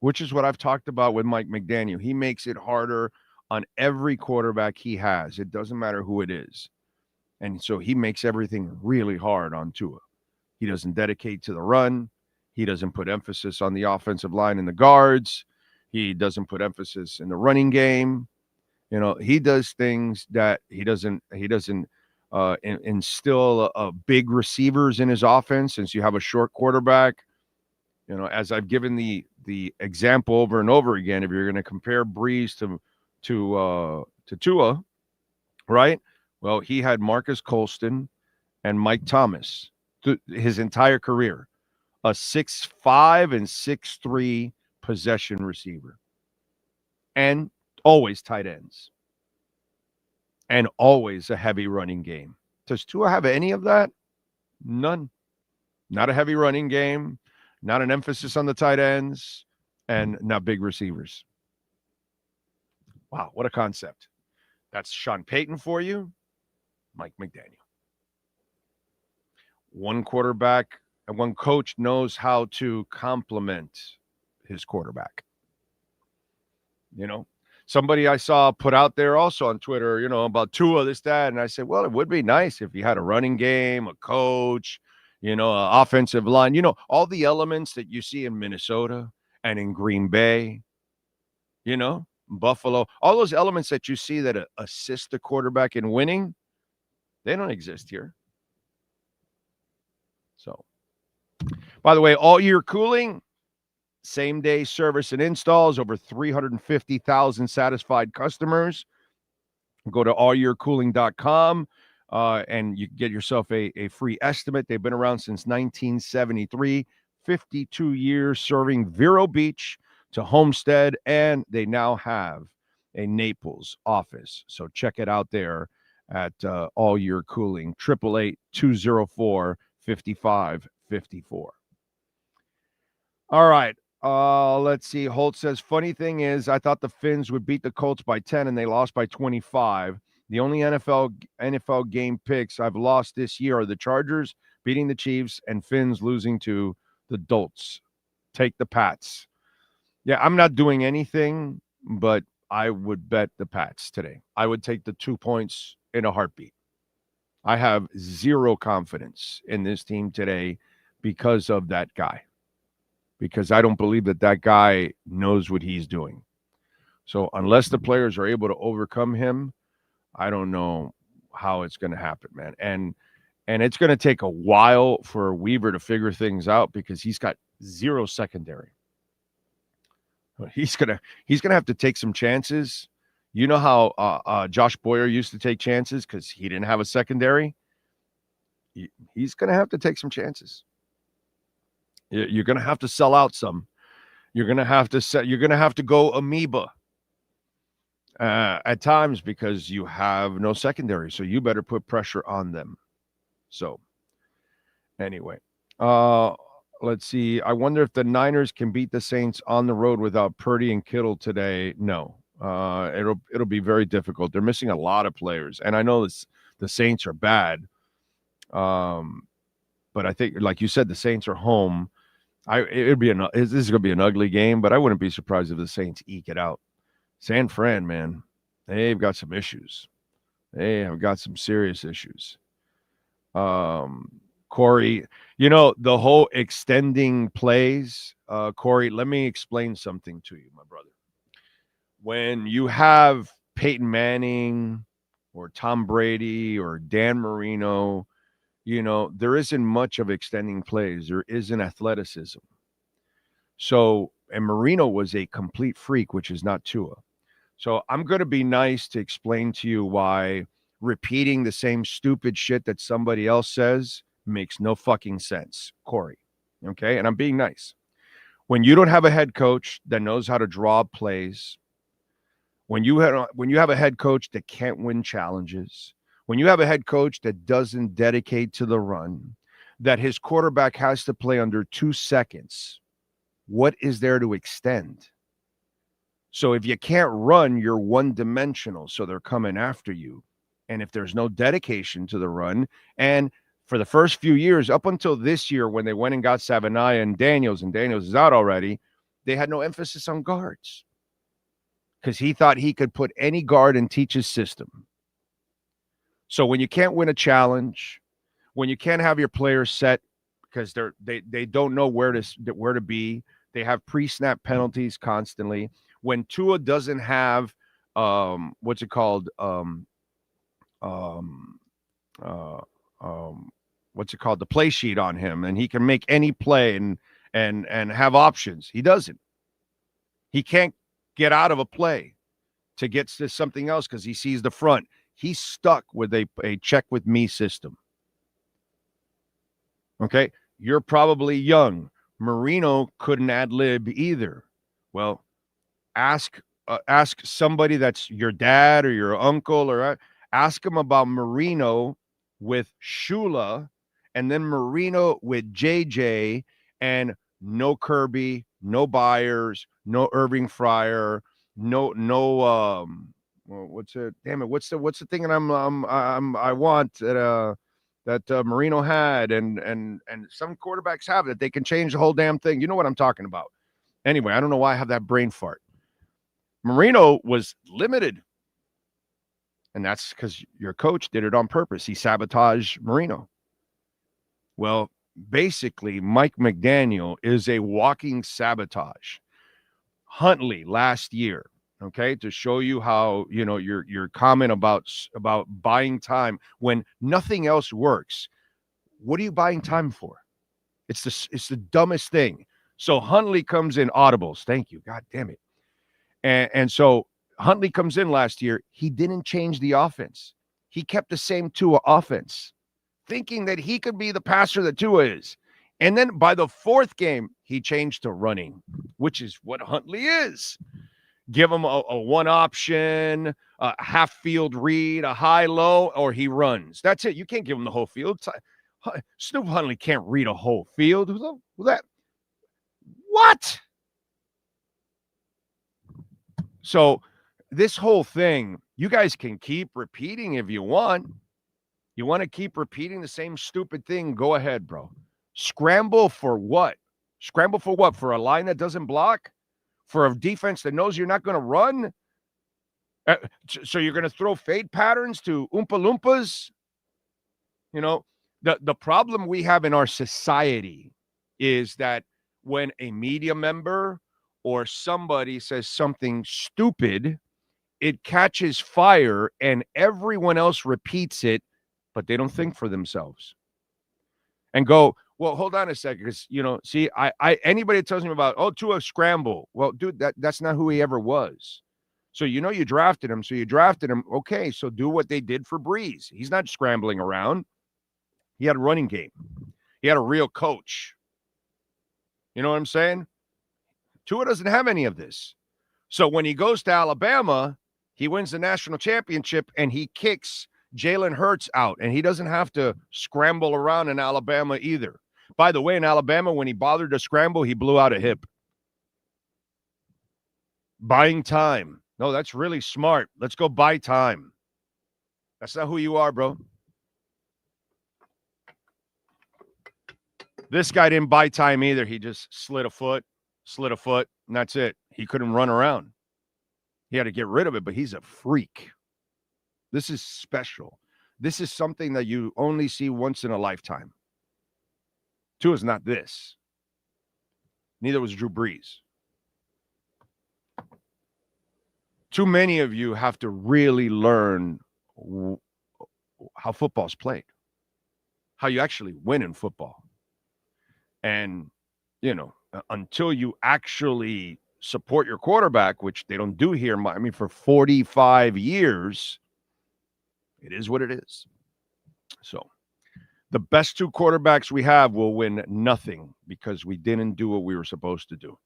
which is what I've talked about with Mike McDaniel. He makes it harder on every quarterback he has. It doesn't matter who it is. And so he makes everything really hard on Tua. He doesn't dedicate to the run. He doesn't put emphasis on the offensive line and the guards. He doesn't put emphasis in the running game. You know, he does things that he doesn't instill big receivers in his offense, since you have a short quarterback. You know, as I've given the example over and over again, if you're going to compare Breeze to Tua, right? Well, he had Marcus Colston and Mike Thomas his entire career, a 6'5" and 6'3" possession receiver, and always tight ends, and always a heavy running game. Does Tua have any of that? None. Not a heavy running game, not an emphasis on the tight ends, and not big receivers. Wow, what a concept. That's Sean Payton for you, Mike McDaniel. One quarterback and one coach knows how to complement his quarterback. You know, somebody I saw put out there also on Twitter, you know, about Tua, this, that. And I said, well, it would be nice if you had a running game, a coach, you know, an offensive line, you know, all the elements that you see in Minnesota and in Green Bay, you know, Buffalo, all those elements that you see that assist the quarterback in winning, they don't exist here. So, by the way, all year cooling, same day service and installs, over 350,000 satisfied customers. Go to allyearcooling.com and you can get yourself a free estimate. They've been around since 1973, 52 years serving Vero Beach to Homestead, and they now have a Naples office. So check it out there at All Year Cooling, 888-204-5554. All right. Let's see. Holt says, funny thing is, I thought the Finns would beat the Colts by 10 and they lost by 25. The only NFL game picks I've lost this year are the Chargers beating the Chiefs and Finns losing to the Dolts. Take the Pats. Yeah, I'm not doing anything, but I would bet the Pats today. I would take the 2 points in a heartbeat. I have zero confidence in this team today because of that guy. Because I don't believe that guy knows what he's doing. So unless the players are able to overcome him, I don't know how it's going to happen, man. And it's going to take a while for Weaver to figure things out because he's got zero secondary. He's gonna have to take some chances. You know how Josh Boyer used to take chances because he didn't have a secondary. he's going to have to take some chances. You're going to have to sell out some. You're going to have to go amoeba at times because you have no secondary. So you better put pressure on them. So anyway, let's see. I wonder if the Niners can beat the Saints on the road without Purdy and Kittle today. No, it'll be very difficult. They're missing a lot of players, and I know the Saints are bad. But I think, like you said, the Saints are home. This is going to be an ugly game, but I wouldn't be surprised if the Saints eke it out. San Fran, man, they've got some issues. They have got some serious issues. Corey, the whole extending plays, Corey, let me explain something to you, my brother. When you have Peyton Manning or Tom Brady or Dan Marino, there isn't much of extending plays. There isn't athleticism. So, and Marino was a complete freak, which is not Tua. So I'm going to be nice to explain to you why repeating the same stupid shit that somebody else says makes no fucking sense, Corey. Okay? And I'm being nice. When you don't have a head coach that knows how to draw plays, when you have a head coach that can't win challenges, when you have a head coach that doesn't dedicate to the run, that his quarterback has to play under 2 seconds, what is there to extend? So if you can't run, you're one-dimensional, so they're coming after you. And if there's no dedication to the run, and for the first few years, up until this year when they went and got Savaniah and Daniels is out already, they had no emphasis on guards because he thought he could put any guard and teach his system. So when you can't win a challenge, when you can't have your players set because they don't know where to be, they have pre-snap penalties constantly. When Tua doesn't have what's it called? The play sheet on him, and he can make any play and have options. He doesn't. He can't get out of a play to get to something else because he sees the front. He's stuck with a check with me system. Okay, you're probably young. Marino couldn't ad-lib either. Well, ask somebody that's your dad or your uncle, or ask him about Marino with Shula, and then Marino with JJ, and no Kirby, no Byers, no Irving Fryer, no what's it? Damn it! What's the thing that I want that Marino had, and some quarterbacks have that they can change the whole damn thing. You know what I'm talking about. Anyway, I don't know why I have that brain fart. Marino was limited, and that's because your coach did it on purpose. He sabotaged Marino. Well, basically, Mike McDaniel is a walking sabotage. Huntley last year. Okay, to show you how, your comment about buying time when nothing else works. What are you buying time for? It's the dumbest thing. So Huntley comes in audibles. Thank you. God damn it. And so Huntley comes in last year. He didn't change the offense. He kept the same Tua offense, thinking that he could be the passer that Tua is. And then by the fourth game, he changed to running, which is what Huntley is. Give him a one option, a half field read, a high low, or he runs. That's it. You can't give him the whole field. Snoop Huntley can't read a whole field. Who's that? What? So this whole thing, you guys can keep repeating if you want. You want to keep repeating the same stupid thing? Go ahead, bro. Scramble for what? Scramble for what? For a line that doesn't block? For a defense that knows you're not going to run? So you're going to throw fade patterns to Oompa Loompas? The problem we have in our society is that when a media member or somebody says something stupid, it catches fire and everyone else repeats it, but they don't think for themselves and go, well, hold on a second, because see, I anybody that tells me about to a scramble, well, dude, that's not who he ever was. So you drafted him, Okay, so do what they did for Breeze. He's not scrambling around. He had a running game. He had a real coach. You know what I'm saying? Tua doesn't have any of this. So when he goes to Alabama, he wins the national championship and he kicks Jalen Hurts out, and he doesn't have to scramble around in Alabama either. By the way, in Alabama, when he bothered to scramble, he blew out a hip. Buying time. No, that's really smart. Let's go buy time. That's not who you are, bro. This guy didn't buy time either. He just slid a foot, and that's it. He couldn't run around. He had to get rid of it, but he's a freak. This is special. This is something that you only see once in a lifetime. Tua is not this. Neither was Drew Brees. Too many of you have to really learn how football's played, how you actually win in football. And, you know, until you actually support your quarterback, which they don't do here in Miami for 45 years, it is what it is. So the best two quarterbacks we have will win nothing because we didn't do what we were supposed to do.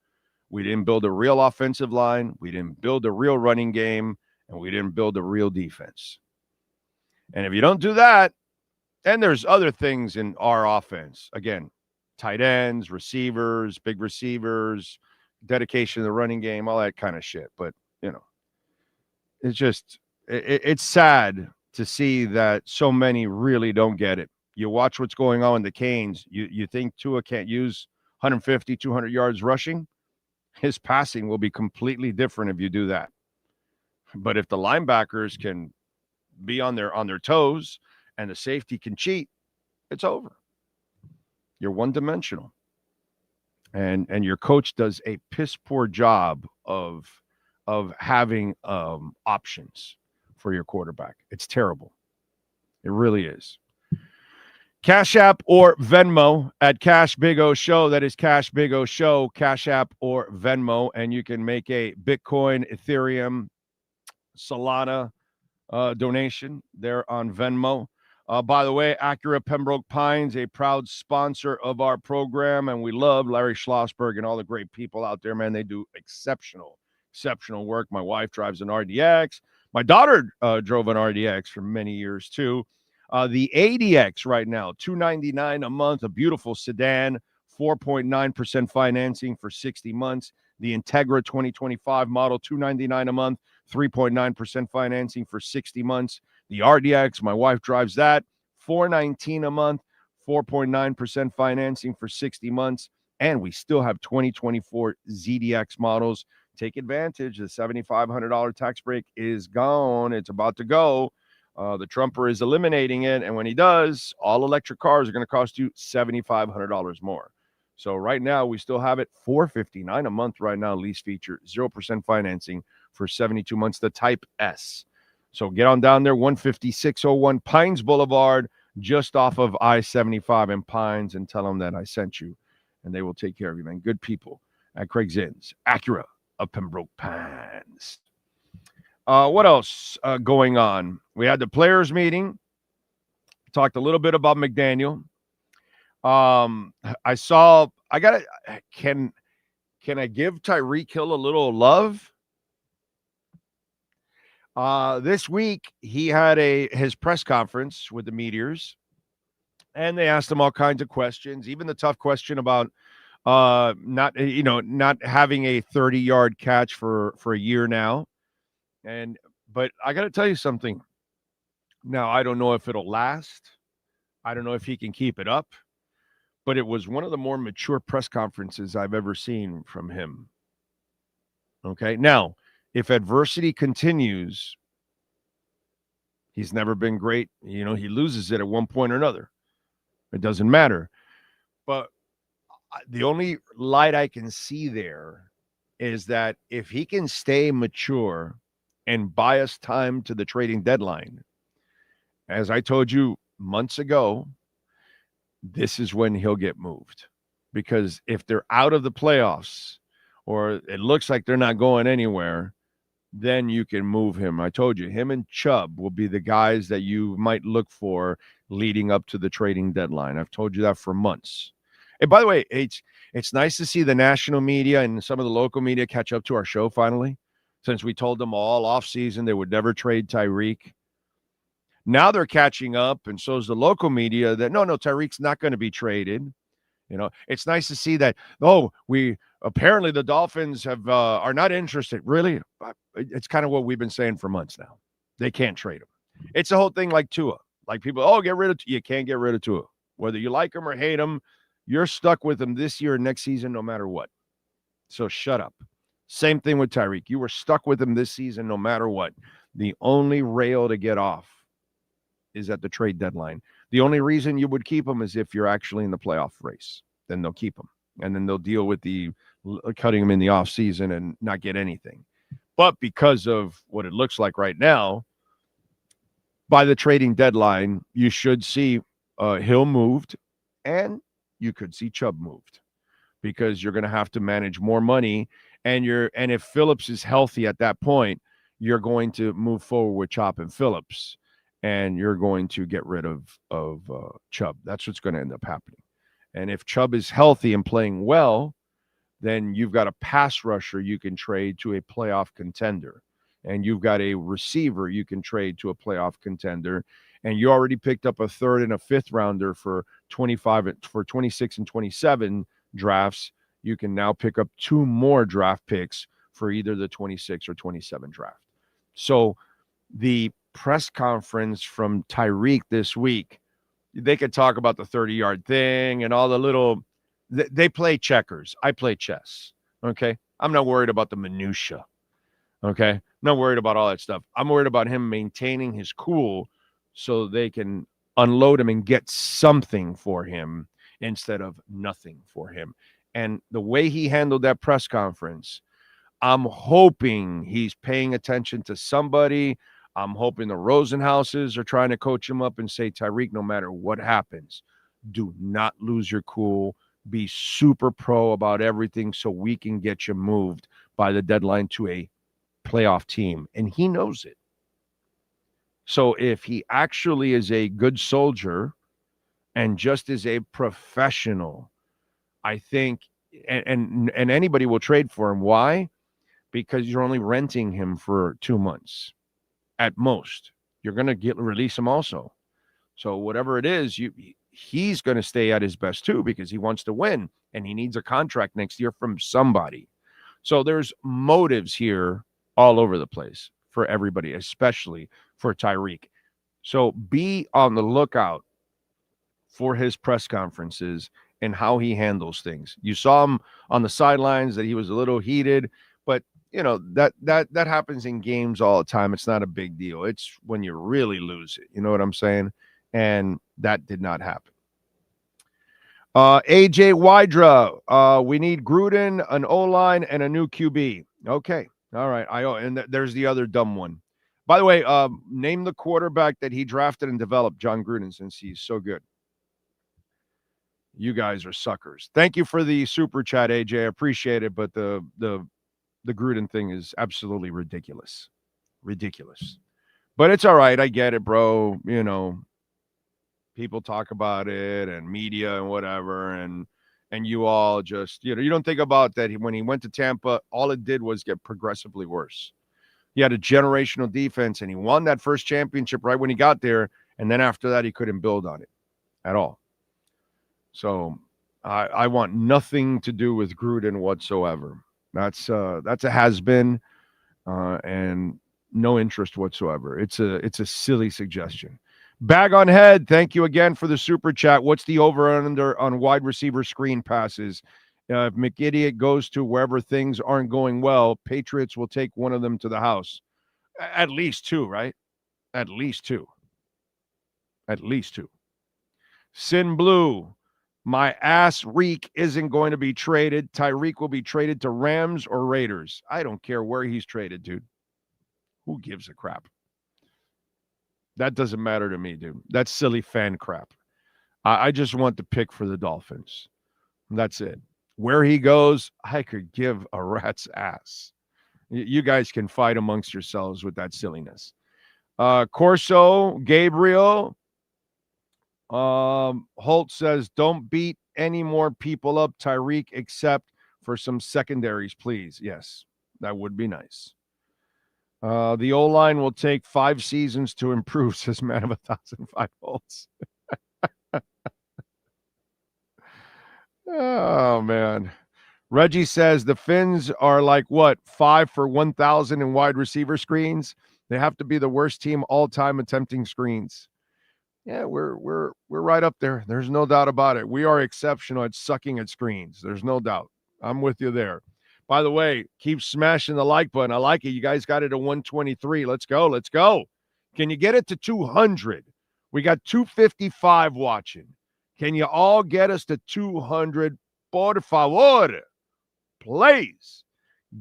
We didn't build a real offensive line. We didn't build a real running game, and we didn't build a real defense. And if you don't do that, and there's other things in our offense, again, tight ends, receivers, big receivers, dedication to the running game, all that kind of shit. But, you know, it's just, it's sad to see that so many really don't get it. You watch what's going on in the Canes. You think Tua can't use 150, 200 yards rushing? His passing will be completely different if you do that. But if the linebackers can be on their toes and the safety can cheat, it's over. You're one-dimensional. And your coach does a piss-poor job of having options for your quarterback. It's terrible. It really is. Cash App or Venmo at Cash Big O Show. That is Cash Big O Show, Cash App or Venmo. And you can make a Bitcoin, Ethereum, Solana donation there on Venmo. By the way, Acura Pembroke Pines, a proud sponsor of our program. And we love Larry Schlossberg and all the great people out there, man. They do exceptional work. My wife drives an RDX. My daughter drove an RDX for many years, too. The ADX right now, $299 a month, a beautiful sedan, 4.9% financing for 60 months. The Integra 2025 model, $299 a month, 3.9% financing for 60 months. The RDX, my wife drives that, $419 a month, 4.9% financing for 60 months. And we still have 2024 ZDX models. Take advantage. The $7,500 tax break is gone. It's about to go. The Trumper is eliminating it, and when he does, all electric cars are going to cost you $7,500 more. So right now, we still have it $459 a month right now, lease feature, 0% financing for 72 months, the Type S. So get on down there, 15601 Pines Boulevard, just off of I-75 in Pines, and tell them that I sent you, and they will take care of you, man. Good people at Craig Zinn's, Acura of Pembroke Pines. What else going on? We had the players meeting. Talked a little bit about McDaniel. Can I give Tyreek Hill a little love? This week he had his press conference with the Meteors, and they asked him all kinds of questions, even the tough question about not having a 30-yard catch for a year now. But I got to tell you something. Now, I don't know if it'll last. I don't know if he can keep it up. But it was one of the more mature press conferences I've ever seen from him. Okay. Now, if adversity continues, he's never been great. You know, he loses it at one point or another. It doesn't matter. But the only light I can see there is that if he can stay mature and buy us time to the trading deadline, as I told you months ago, this is when he'll get moved. Because if they're out of the playoffs or it looks like they're not going anywhere, then you can move him. I told you, him and Chubb will be the guys that you might look for leading up to the trading deadline. I've told you that for months. And by the way, it's nice to see the national media and some of the local media catch up to our show finally, since we told them all offseason they would never trade Tyreek. Now they're catching up, and so is the local media that, no, Tyreek's not going to be traded. It's nice to see that, apparently the Dolphins are not interested. Really? It's kind of what we've been saying for months now. They can't trade him. It's the whole thing like Tua. Like people, get rid of Tua. You can't get rid of Tua. Whether you like him or hate him, you're stuck with him this year or next season no matter what. So shut up. Same thing with Tyreek. You were stuck with him this season no matter what. The only rail to get off is at the trade deadline. The only reason you would keep him is if you're actually in the playoff race. Then they'll keep him. And then they'll deal with the cutting him in the offseason and not get anything. But because of what it looks like right now, by the trading deadline, you should see Hill moved and you could see Chubb moved, because you're going to have to manage more money. And if Phillips is healthy at that point, you're going to move forward with Chop and Phillips, and you're going to get rid of Chubb. That's what's going to end up happening. And if Chubb is healthy and playing well, then you've got a pass rusher you can trade to a playoff contender. And you've got a receiver you can trade to a playoff contender. And you already picked up a third and a fifth rounder for 26 and 27 drafts. You can now pick up 2 more draft picks for either the 26 or 27 draft. So the press conference from Tyreek this week, they could talk about the 30-yard thing and all the little – they play checkers. I play chess, okay? I'm not worried about the minutia, okay? I'm not worried about all that stuff. I'm worried about him maintaining his cool so they can unload him and get something for him instead of nothing for him. And the way he handled that press conference, I'm hoping he's paying attention to somebody. I'm hoping the Rosenhauses are trying to coach him up and say, Tyreek, no matter what happens, do not lose your cool. Be super pro about everything so we can get you moved by the deadline to a playoff team. And he knows it. So if he actually is a good soldier and just is a professional, I think, and anybody will trade for him. Why? Because you're only renting him for 2 months at most. You're going to release him also. So whatever it is, he's going to stay at his best too, because he wants to win and he needs a contract next year from somebody. So there's motives here all over the place for everybody, especially for Tyreek. So be on the lookout for his press conferences and how he handles things. You saw him on the sidelines that he was a little heated, but that happens in games all the time. It's not a big deal. It's when you really lose it. You know what I'm saying? And that did not happen. AJ Wydra, we need Gruden, an O-line, and a new QB. Okay. All right. And there's the other dumb one. By the way, name the quarterback that he drafted and developed, John Gruden, since he's so good. You guys are suckers. Thank you for the super chat, AJ. I appreciate it, but the Gruden thing is absolutely ridiculous. Ridiculous. But it's all right. I get it, bro. People talk about it and media and whatever, and you all just, you don't think about that. When he went to Tampa, all it did was get progressively worse. He had a generational defense, and he won that first championship right when he got there, and then after that, he couldn't build on it at all. So I want nothing to do with Gruden whatsoever. That's a has-been, and no interest whatsoever. It's a silly suggestion. Bag on Head, thank you again for the super chat. What's the over-under on wide receiver screen passes? If McIdiot goes to wherever things aren't going well, Patriots will take one of them to the house. At least 2, right? At least 2. At least 2. Sin Blue, my ass reek isn't going to be traded. Tyreek will be traded to Rams or Raiders. I don't care where he's traded, dude. Who gives a crap? That doesn't matter to me, dude. That's silly fan crap. I just want the pick for the Dolphins. That's it. Where he goes, I could give a rat's ass. You guys can fight amongst yourselves with that silliness. Corso, Gabriel, Holt says, don't beat any more people up, Tyreek, except for some secondaries, please. Yes, that would be nice. The O-line will take 5 seasons to improve, says Man of 1,005 volts. Oh, man. Reggie says the Finns are like, what, 5 for 1,000 in wide receiver screens? They have to be the worst team all time attempting screens. Yeah, we're right up there. There's no doubt about it. We are exceptional at sucking at screens. There's no doubt. I'm with you there. By the way, keep smashing the like button. I like it. You guys got it at 123. Let's go. Let's go. Can you get it to 200? We got 255 watching. Can you all get us to 200? Por favor. Please.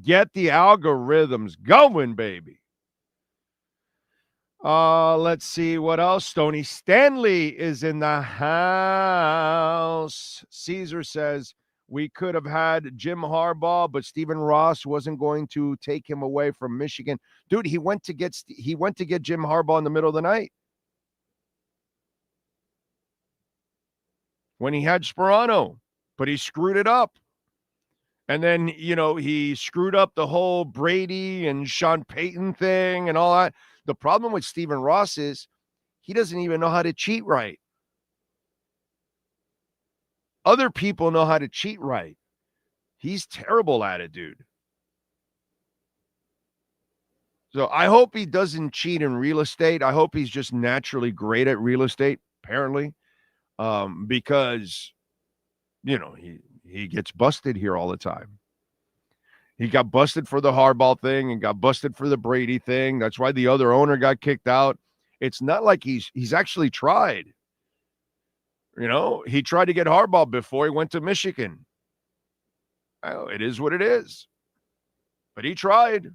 Get the algorithms going, baby. Let's see what else. Stoney Stanley is in the house. Caesar says we could have had Jim Harbaugh, but Stephen Ross wasn't going to take him away from Michigan. Dude, he went to get Jim Harbaugh in the middle of the night when he had Sperano, but he screwed it up. And then, he screwed up the whole Brady and Sean Payton thing and all that. The problem with Stephen Ross is he doesn't even know how to cheat right. Other people know how to cheat right. He's terrible at it, dude. So I hope he doesn't cheat in real estate. I hope he's just naturally great at real estate, apparently, because, he gets busted here all the time. He got busted for the Harbaugh thing and got busted for the Brady thing. That's why the other owner got kicked out. It's not like he's actually tried. He tried to get Harbaugh before he went to Michigan. Oh, it is what it is. But he tried.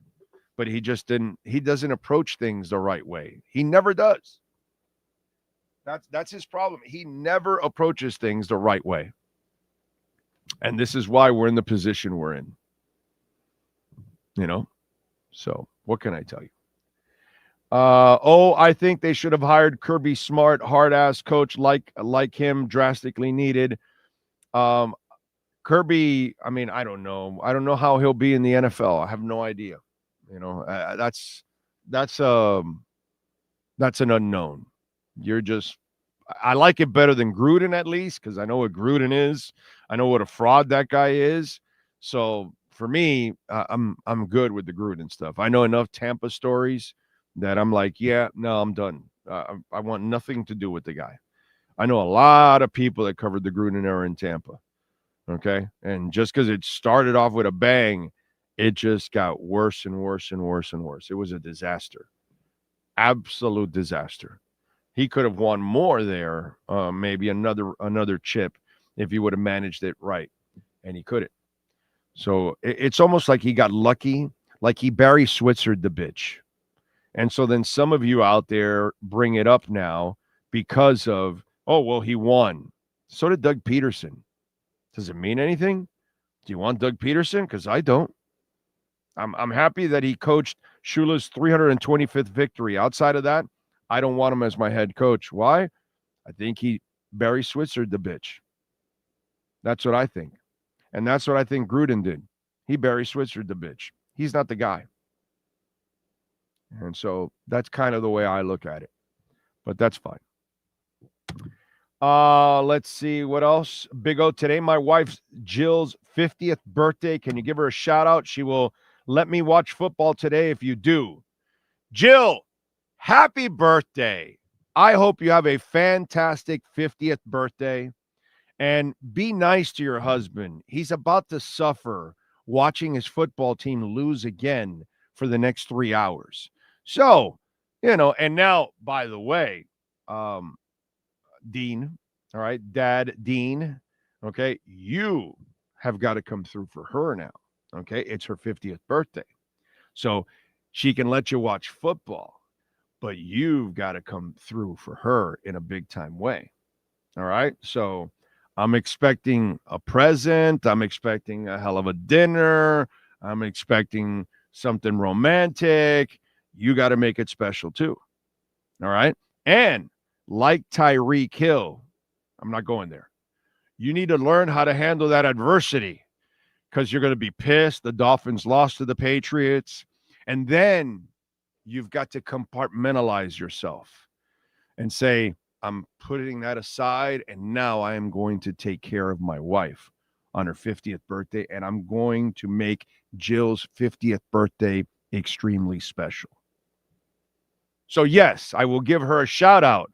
But he just didn't. He doesn't approach things the right way. He never does. That's his problem. He never approaches things the right way. And this is why we're in the position we're in. So what can I tell you? I think they should have hired Kirby Smart, hard-ass coach like him, drastically needed. Kirby, I don't know. I don't know how he'll be in the NFL. I have no idea. That's an unknown. I like it better than Gruden, at least, because I know what Gruden is. I know what a fraud that guy is. So for me, I'm good with the Gruden stuff. I know enough Tampa stories that I'm like, yeah, no, I'm done. I want nothing to do with the guy. I know a lot of people that covered the Gruden era in Tampa. Okay. And just because it started off with a bang, it just got worse and worse and worse and worse. It was a disaster. Absolute disaster. He could have won more there, maybe another chip if he would have managed it right. And he couldn't. So it's almost like he got lucky, like he Barry Switzered the bitch. And so then some of you out there bring it up now because of, he won. So did Doug Peterson. Does it mean anything? Do you want Doug Peterson? Because I don't. I'm happy that he coached Shula's 325th victory. Outside of that, I don't want him as my head coach. Why? I think he Barry Switzered the bitch. That's what I think. And that's what I think Gruden did. He Barry Switzered the bitch. He's not the guy. And so that's kind of the way I look at it. But that's fine. Let's see what else. Big O, today my wife Jill's 50th birthday. Can you give her a shout out? She will let me watch football today if you do. Jill, happy birthday. I hope you have a fantastic 50th birthday. And be nice to your husband. He's about to suffer watching his football team lose again for the next 3 hours. So, and now, by the way, Dean, all right, Dad Dean, okay, you have got to come through for her now, okay? It's her 50th birthday. So she can let you watch football, but you've got to come through for her in a big-time way, all right? So I'm expecting a present. I'm expecting a hell of a dinner. I'm expecting something romantic, you got to make it special too. All right. And like Tyreek Hill, I'm not going there. You need to learn how to handle that adversity because you're going to be pissed. The Dolphins lost to the Patriots. And then you've got to compartmentalize yourself and say, I'm putting that aside, and now I am going to take care of my wife on her 50th birthday, and I'm going to make Jill's 50th birthday extremely special. So, yes, I will give her a shout out,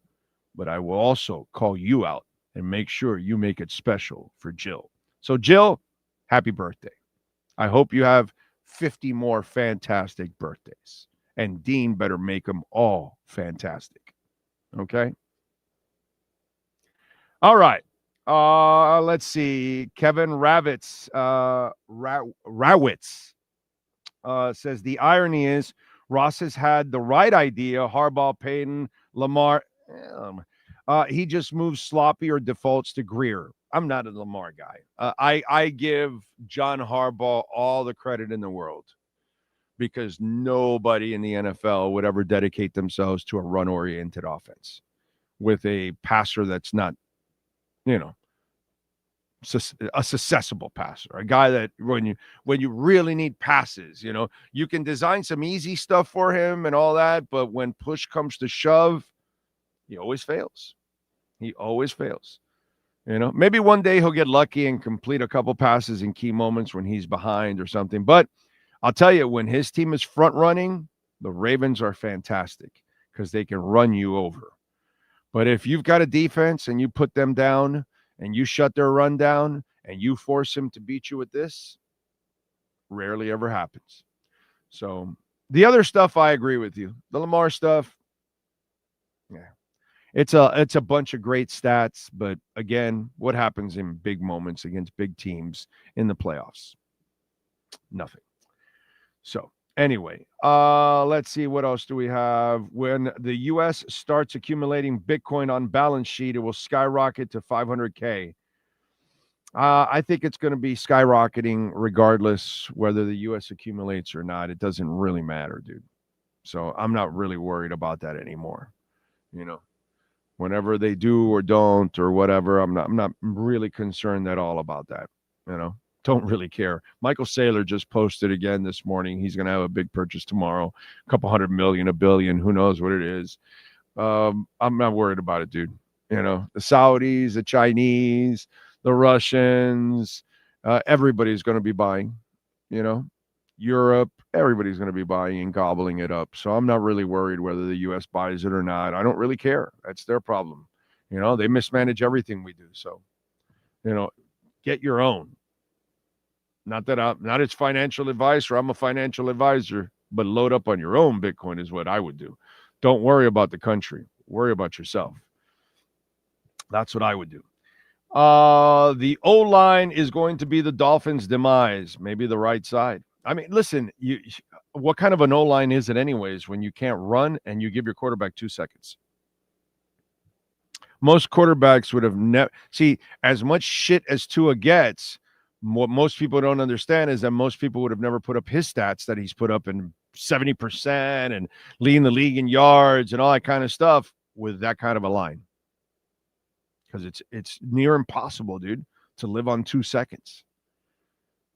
but I will also call you out and make sure you make it special for Jill. So, Jill, happy birthday. I hope you have 50 more fantastic birthdays, and Dean better make them all fantastic. Okay? All right. Let's see. Kevin Rawitz says the irony is Ross has had the right idea. Harbaugh, Payton, Lamar. He just moves sloppy or defaults to Greer. I'm not a Lamar guy. I give John Harbaugh all the credit in the world because nobody in the NFL would ever dedicate themselves to a run-oriented offense with a passer that's not, a successful passer, a guy that when you really need passes, you can design some easy stuff for him and all that, but when push comes to shove, he always fails. Maybe one day he'll get lucky and complete a couple passes in key moments when he's behind or something. But I'll tell you, when his team is front running, the Ravens are fantastic because they can run you over. But if you've got a defense and you put them down and you shut their run down and you force them to beat you with this, rarely ever happens. So the other stuff, I agree with you. The Lamar stuff, yeah. It's a bunch of great stats, but again, what happens in big moments against big teams in the playoffs? Nothing. So anyway, let's see, what else do we have? When the U.S. starts accumulating Bitcoin on balance sheet, it will skyrocket to 500K. I think it's going to be skyrocketing regardless whether the U.S. accumulates or not. It doesn't really matter, dude. So I'm not really worried about that anymore. Whenever they do or don't or whatever, I'm not really concerned at all about that. Don't really care. Michael Saylor just posted again this morning. He's going to have a big purchase tomorrow, a couple $100 million, $1 billion, who knows what it is. I'm not worried about it, dude. The Saudis, the Chinese, the Russians, everybody's going to be buying. Europe, everybody's going to be buying and gobbling it up. So I'm not really worried whether the U.S. buys it or not. I don't really care. That's their problem. They mismanage everything we do. So, get your own. Not it's financial advice or I'm a financial advisor, but load up on your own Bitcoin is what I would do. Don't worry about the country. Worry about yourself. That's what I would do. The O-line is going to be the Dolphins' demise, maybe the right side. I mean, listen, what kind of an O-line is it anyways when you can't run and you give your quarterback 2 seconds? Most quarterbacks would have never – see, as much shit as Tua gets, what most people don't understand is that most people would have never put up his stats that he's put up in 70% and leading the league in yards and all that kind of stuff with that kind of a line. Because it's near impossible, dude, to live on 2 seconds.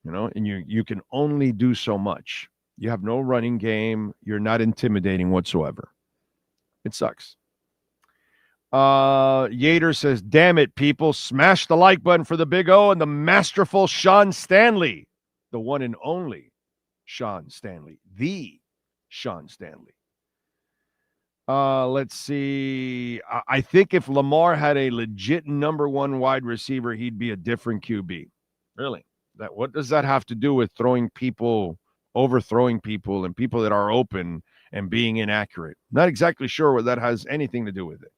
And you can only do so much. You have no running game. You're not intimidating whatsoever. It sucks. Yater says, damn it, people. Smash the like button for the Big O and the masterful Sean Stanley. The one and only Sean Stanley. The Sean Stanley. Let's see. I think if Lamar had a legit number one wide receiver, he'd be a different QB. Really? What does that have to do with overthrowing people and people that are open and being inaccurate? Not exactly sure what that has anything to do with it.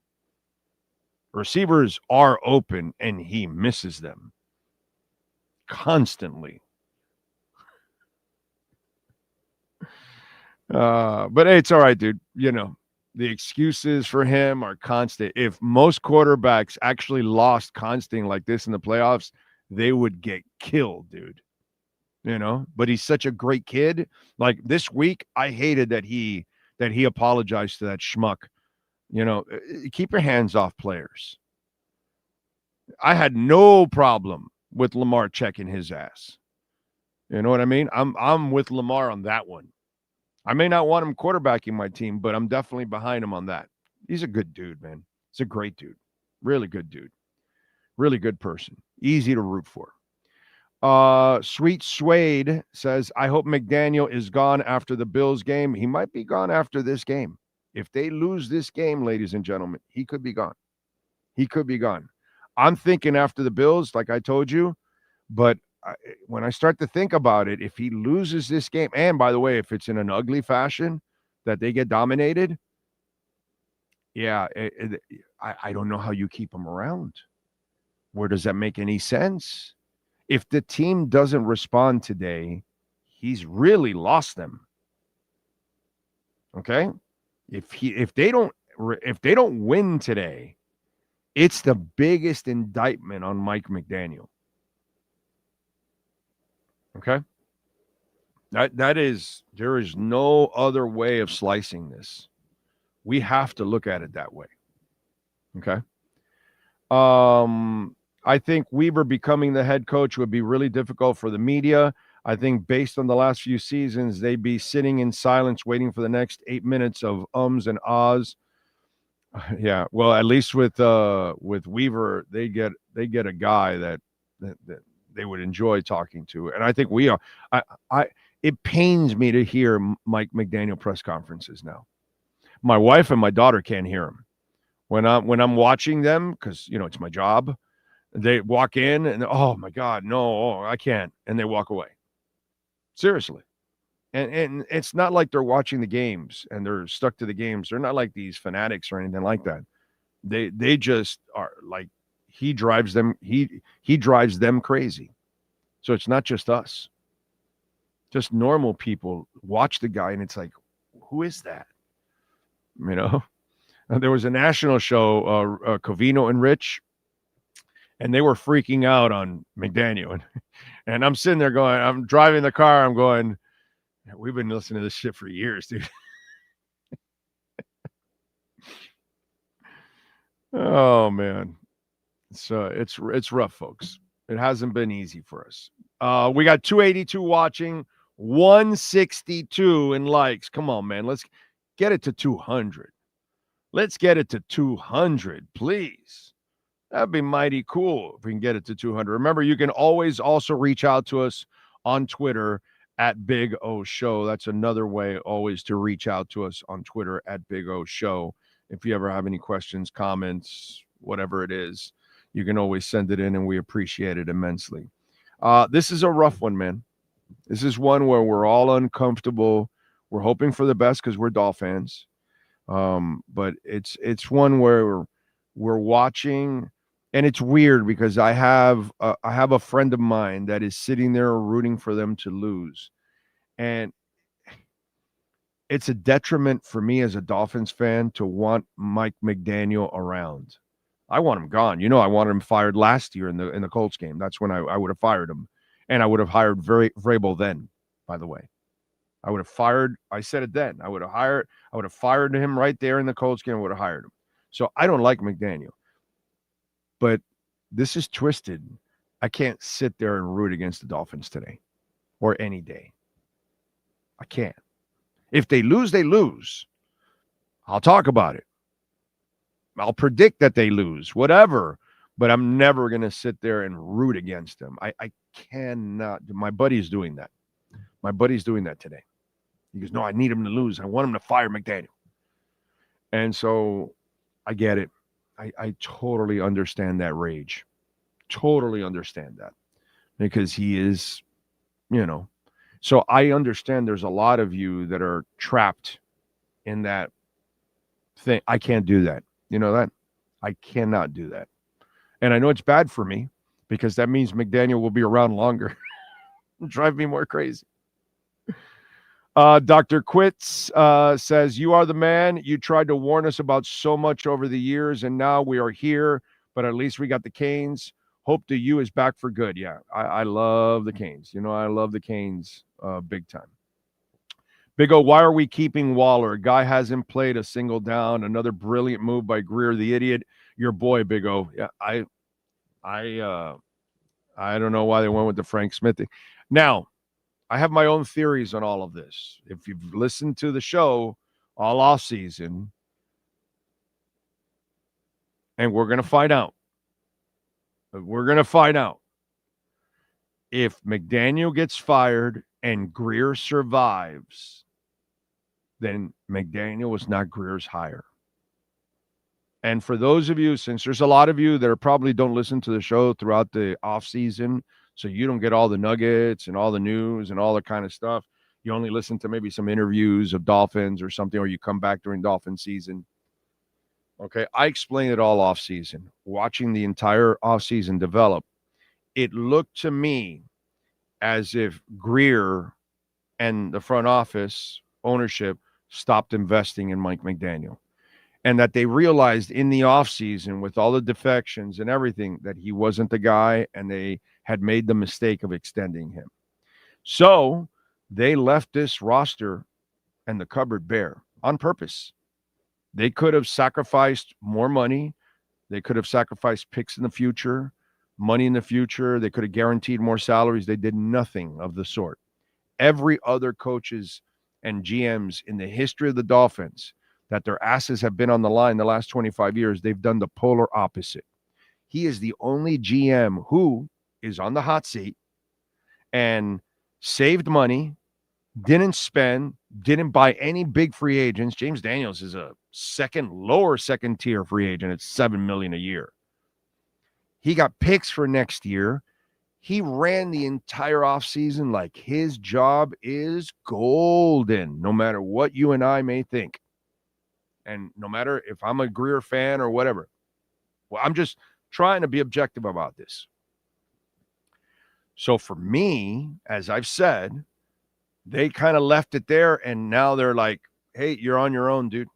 Receivers are open and he misses them constantly. But hey, it's all right, dude. The excuses for him are constant. If most quarterbacks actually lost constant like this in the playoffs, they would get killed, dude. but he's such a great kid. Like this week, I hated that he apologized to that schmuck. Keep your hands off players. I had no problem with Lamar checking his ass. You know what I mean? I'm with Lamar on that one. I may not want him quarterbacking my team, but I'm definitely behind him on that. He's a good dude, man. He's a great dude. Really good dude. Really good person. Easy to root for. Sweet Suede says, I hope McDaniel is gone after the Bills game. He might be gone after this game. If they lose this game, ladies and gentlemen, he could be gone. He could be gone. I'm thinking after the Bills, like I told you, but when I start to think about it, if he loses this game, and by the way, if it's in an ugly fashion that they get dominated, yeah, I don't know how you keep him around. Where does that make any sense? If the team doesn't respond today, he's really lost them. Okay? If they don't win today, it's the biggest indictment on Mike McDaniel. Okay? There is no other way of slicing this. We have to look at it that way. Okay? I think Weaver becoming the head coach would be really difficult for the media. I think based on the last few seasons, they'd be sitting in silence waiting for the next 8 minutes of ums and ahs. Yeah, well, at least with Weaver, they get a guy that they would enjoy talking to, and I think we are. It pains me to hear Mike McDaniel press conferences now. My wife and my daughter can't hear him when I'm watching them because it's my job. They walk in and oh my God, no, I can't, and they walk away. Seriously. And it's not like they're watching the games and they're stuck to the games. They're not like these fanatics or anything like that. They just are like he drives them crazy. So it's not just us. Just normal people watch the guy and it's like, who is that? There was a national show, Covino and Rich, and they were freaking out on McDaniel. And I'm sitting there going, I'm driving the car, I'm going, we've been listening to this shit for years, dude. Oh man. So it's rough, folks. It hasn't been easy for us. We got 282 watching, 162 in likes. Come on, man. Let's get it to 200. Let's get it to 200, please. That'd be mighty cool if we can get it to 200. Remember, you can always also reach out to us on Twitter at Big O Show. That's another way always to reach out to us on Twitter at Big O Show. If you ever have any questions, comments, whatever it is, you can always send it in, and we appreciate it immensely. This is a rough one, man. This is one where we're all uncomfortable. We're hoping for the best because we're Dolphins. But it's one where we're watching, and it's weird because I have a friend of mine that is sitting there rooting for them to lose, and it's a detriment for me as a Dolphins fan to want Mike McDaniel around. I want him gone. I wanted him fired last year in the Colts game. That's when I would have fired him, and I would have hired Vrabel then. By the way, I would have fired. I said it then. I would have fired him right there in the Colts game. I would have hired him. So I don't like McDaniel, but this is twisted. I can't sit there and root against the Dolphins today or any day. I can't. If they lose, they lose. I'll talk about it. I'll predict that they lose, whatever, but I'm never going to sit there and root against them. I cannot. My buddy's doing that. My buddy's doing that today. He goes, no, I need him to lose. I want him to fire McDaniel. And so I get it. I totally understand that rage. Totally understand that. Because he is, So I understand there's a lot of you that are trapped in that thing. I can't do that. You know that? I cannot do that. And I know it's bad for me because that means McDaniel will be around longer. Drive me more crazy. Dr. Quits says, you are the man. You tried to warn us about so much over the years, and now we are here, but at least we got the Canes. Hope the U is back for good. Yeah, I love the Canes. I love the Canes big time. Big O, why are we keeping Waller? Guy hasn't played a single down. Another brilliant move by Greer, the idiot. Your boy, Big O. Yeah, I don't know why they went with the Frank Smith thing. Now, I have my own theories on all of this. If you've listened to the show all off season, and we're going to find out. We're going to find out if McDaniel gets fired and Greer survives, then McDaniel was not Greer's hire. And for those of you, since there's a lot of you that probably don't listen to the show throughout the offseason, so you don't get all the nuggets and all the news and all the kind of stuff. You only listen to maybe some interviews of Dolphins or something, or you come back during Dolphin season. Okay, I explained it all offseason. Watching the entire offseason develop, it looked to me as if Greer and the front office ownership stopped investing in Mike McDaniel, and that they realized in the offseason with all the defections and everything that he wasn't the guy, and they had made the mistake of extending him. So they left this roster and the cupboard bare on purpose. They could have sacrificed more money. They could have sacrificed picks in the future, money in the future. They could have guaranteed more salaries. They did nothing of the sort. Every other coaches and GMs in the history of the Dolphins that their asses have been on the line the last 25 years, they've done the polar opposite. He is the only GM who is on the hot seat and saved money, didn't spend, didn't buy any big free agents. James Daniels is a lower second tier free agent at $7 million a year. He got picks for next year. He ran the entire offseason like his job is golden, no matter what you and I may think. And no matter if I'm a Greer fan or whatever. Well, I'm just trying to be objective about this. So for me, as I've said, they kind of left it there, and now they're like, hey, you're on your own, dude.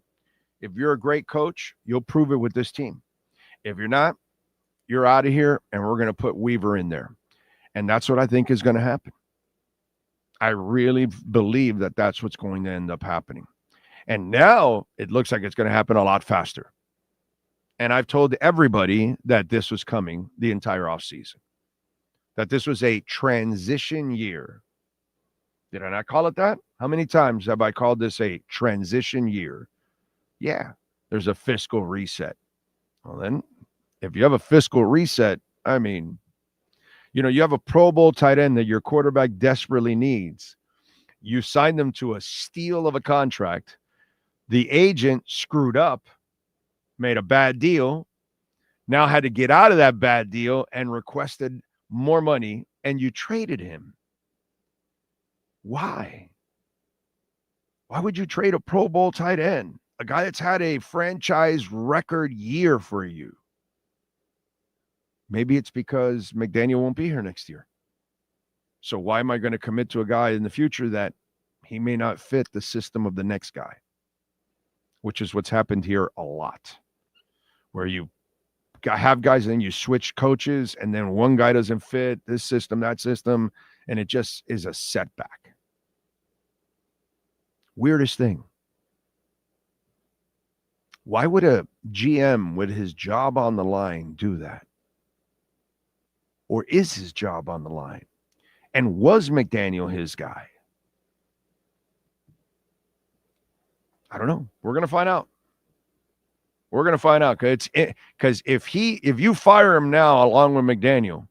If you're a great coach, you'll prove it with this team. If you're not, you're out of here, and we're going to put Weaver in there. And that's what I think is going to happen. I really believe that that's what's going to end up happening. And now it looks like it's going to happen a lot faster. And I've told everybody that this was coming the entire offseason, that this was a transition year. Did I not call it that? How many times have I called this a transition year? Yeah, there's a fiscal reset. Well, then, if you have a fiscal reset, I mean, you have a Pro Bowl tight end that your quarterback desperately needs. You sign them to a steal of a contract. The agent screwed up, made a bad deal, now had to get out of that bad deal and requested more money, and you traded him. Why? Why would you trade a Pro Bowl tight end? A guy that's had a franchise record year for you. Maybe it's because McDaniel won't be here next year. So why am I going to commit to a guy in the future that he may not fit the system of the next guy? Which is what's happened here a lot. Where you have guys and then you switch coaches and then one guy doesn't fit this system, that system, and it just is a setback. Weirdest thing. Why would a GM with his job on the line do that? Or is his job on the line? And was McDaniel his guy? I don't know. We're going to find out. We're going to find out. Because if you fire him now along with McDaniel,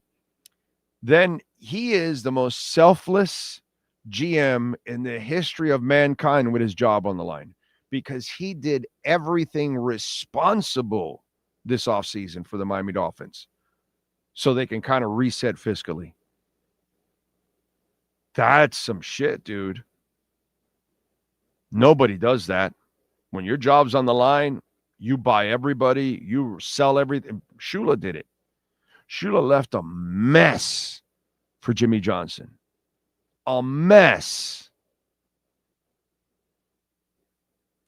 then he is the most selfless GM in the history of mankind with his job on the line, because he did everything responsible this offseason for the Miami Dolphins so they can kind of reset fiscally. That's some shit, dude. Nobody does that. When your job's on the line, you buy everybody, you sell everything. Shula did it. Shula left a mess for Jimmy Johnson. A mess.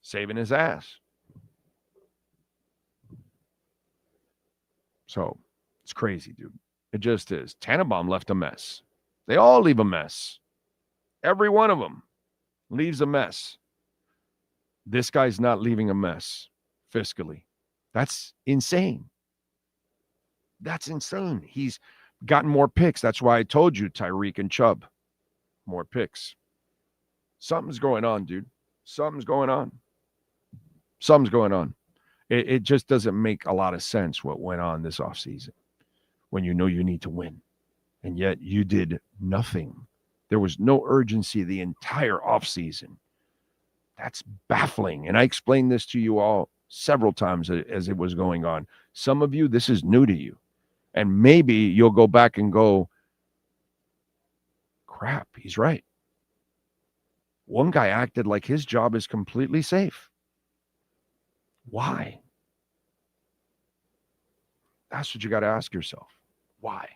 Saving his ass. So it's crazy, dude. It just is. Tannenbaum left a mess. They all leave a mess. Every one of them leaves a mess. This guy's not leaving a mess fiscally. That's insane. That's insane. He's gotten more picks. That's why I told you, Tyreek and Chubb. More picks. Something's going on, dude. Something's going on. Something's going on. It just doesn't make a lot of sense what went on this offseason when you know you need to win. And yet you did nothing. There was no urgency the entire offseason. That's baffling. And I explained this to you all several times as it was going on. Some of you, this is new to you. And maybe you'll go back and go, crap, he's right. One guy acted like his job is completely safe. Why? That's what you got to ask yourself. Why?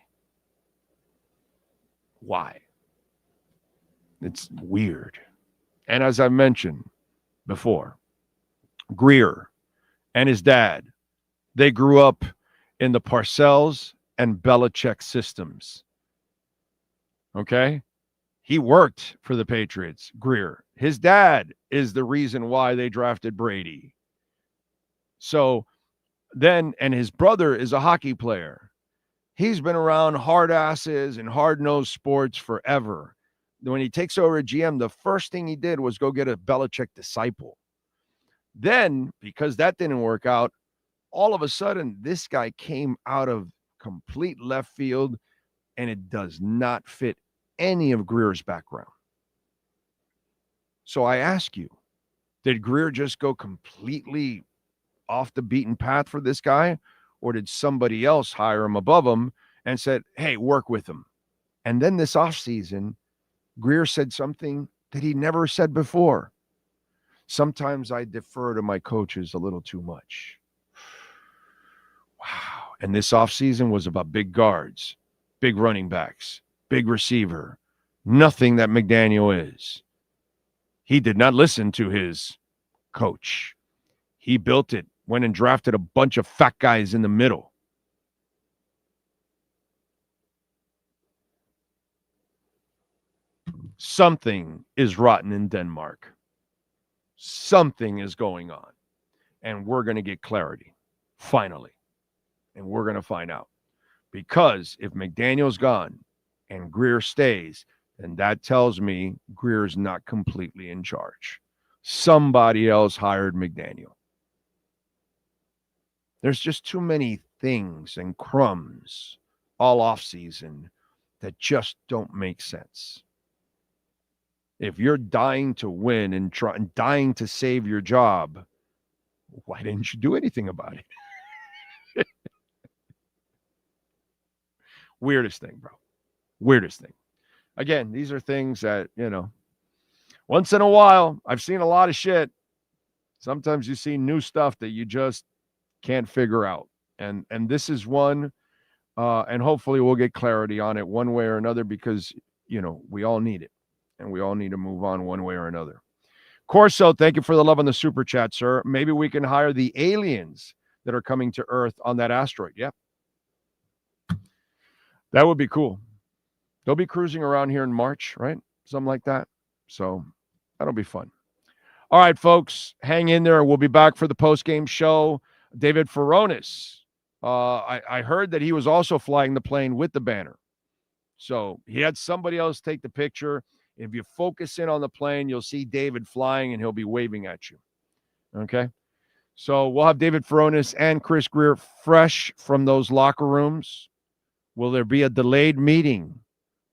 Why? It's weird. And as I mentioned before, Greer and his dad, they grew up in the Parcells and Belichick systems. Okay? He worked for the Patriots, Greer. His dad is the reason why they drafted Brady. So then, and his brother is a hockey player. He's been around hard asses and hard-nosed sports forever. When he takes over GM, the first thing he did was go get a Belichick disciple. Then, because that didn't work out, all of a sudden, this guy came out of complete left field, and it does not fit any of Greer's background. So I ask you, did Greer just go completely off the beaten path for this guy? Or did somebody else hire him above him and said, hey, work with him? And then this offseason, Greer said something that he never said before. Sometimes I defer to my coaches a little too much. Wow. And this offseason was about big guards, big running backs, big receiver, nothing that McDaniel is. He did not listen to his coach. He built it, went and drafted a bunch of fat guys in the middle. Something is rotten in Denmark. Something is going on. And we're going to get clarity, finally. And we're going to find out. Because if McDaniel's gone and Greer stays, then that tells me Greer's not completely in charge. Somebody else hired McDaniel. There's just too many things and crumbs all offseason that just don't make sense. If you're dying to win and dying to save your job, why didn't you do anything about it? Weirdest thing, bro. Weirdest thing. Again, these are things that, once in a while, I've seen a lot of shit. Sometimes you see new stuff that you just can't figure out. And this is one, and hopefully we'll get clarity on it one way or another because, we all need it. And we all need to move on one way or another. Corso, thank you for the love on the super chat, sir. Maybe we can hire the aliens that are coming to Earth on that asteroid. Yep. That would be cool. They'll be cruising around here in March, right? Something like that. So that'll be fun. All right, folks, hang in there. We'll be back for the post-game show. David Furones, I heard that he was also flying the plane with the banner. So he had somebody else take the picture. If you focus in on the plane, you'll see David flying, and he'll be waving at you. Okay? So we'll have David Furones and Chris Greer fresh from those locker rooms. Will there be a delayed meeting?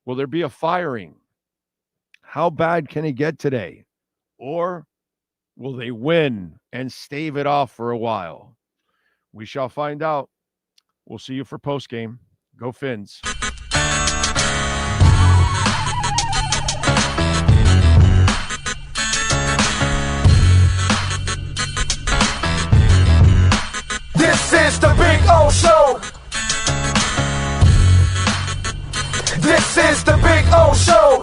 Will there be a firing? How bad can it get today? Or will they win and stave it off for a while? We shall find out. We'll see you for postgame. Go Fins. This is the Big O Show. This is the Big O Show.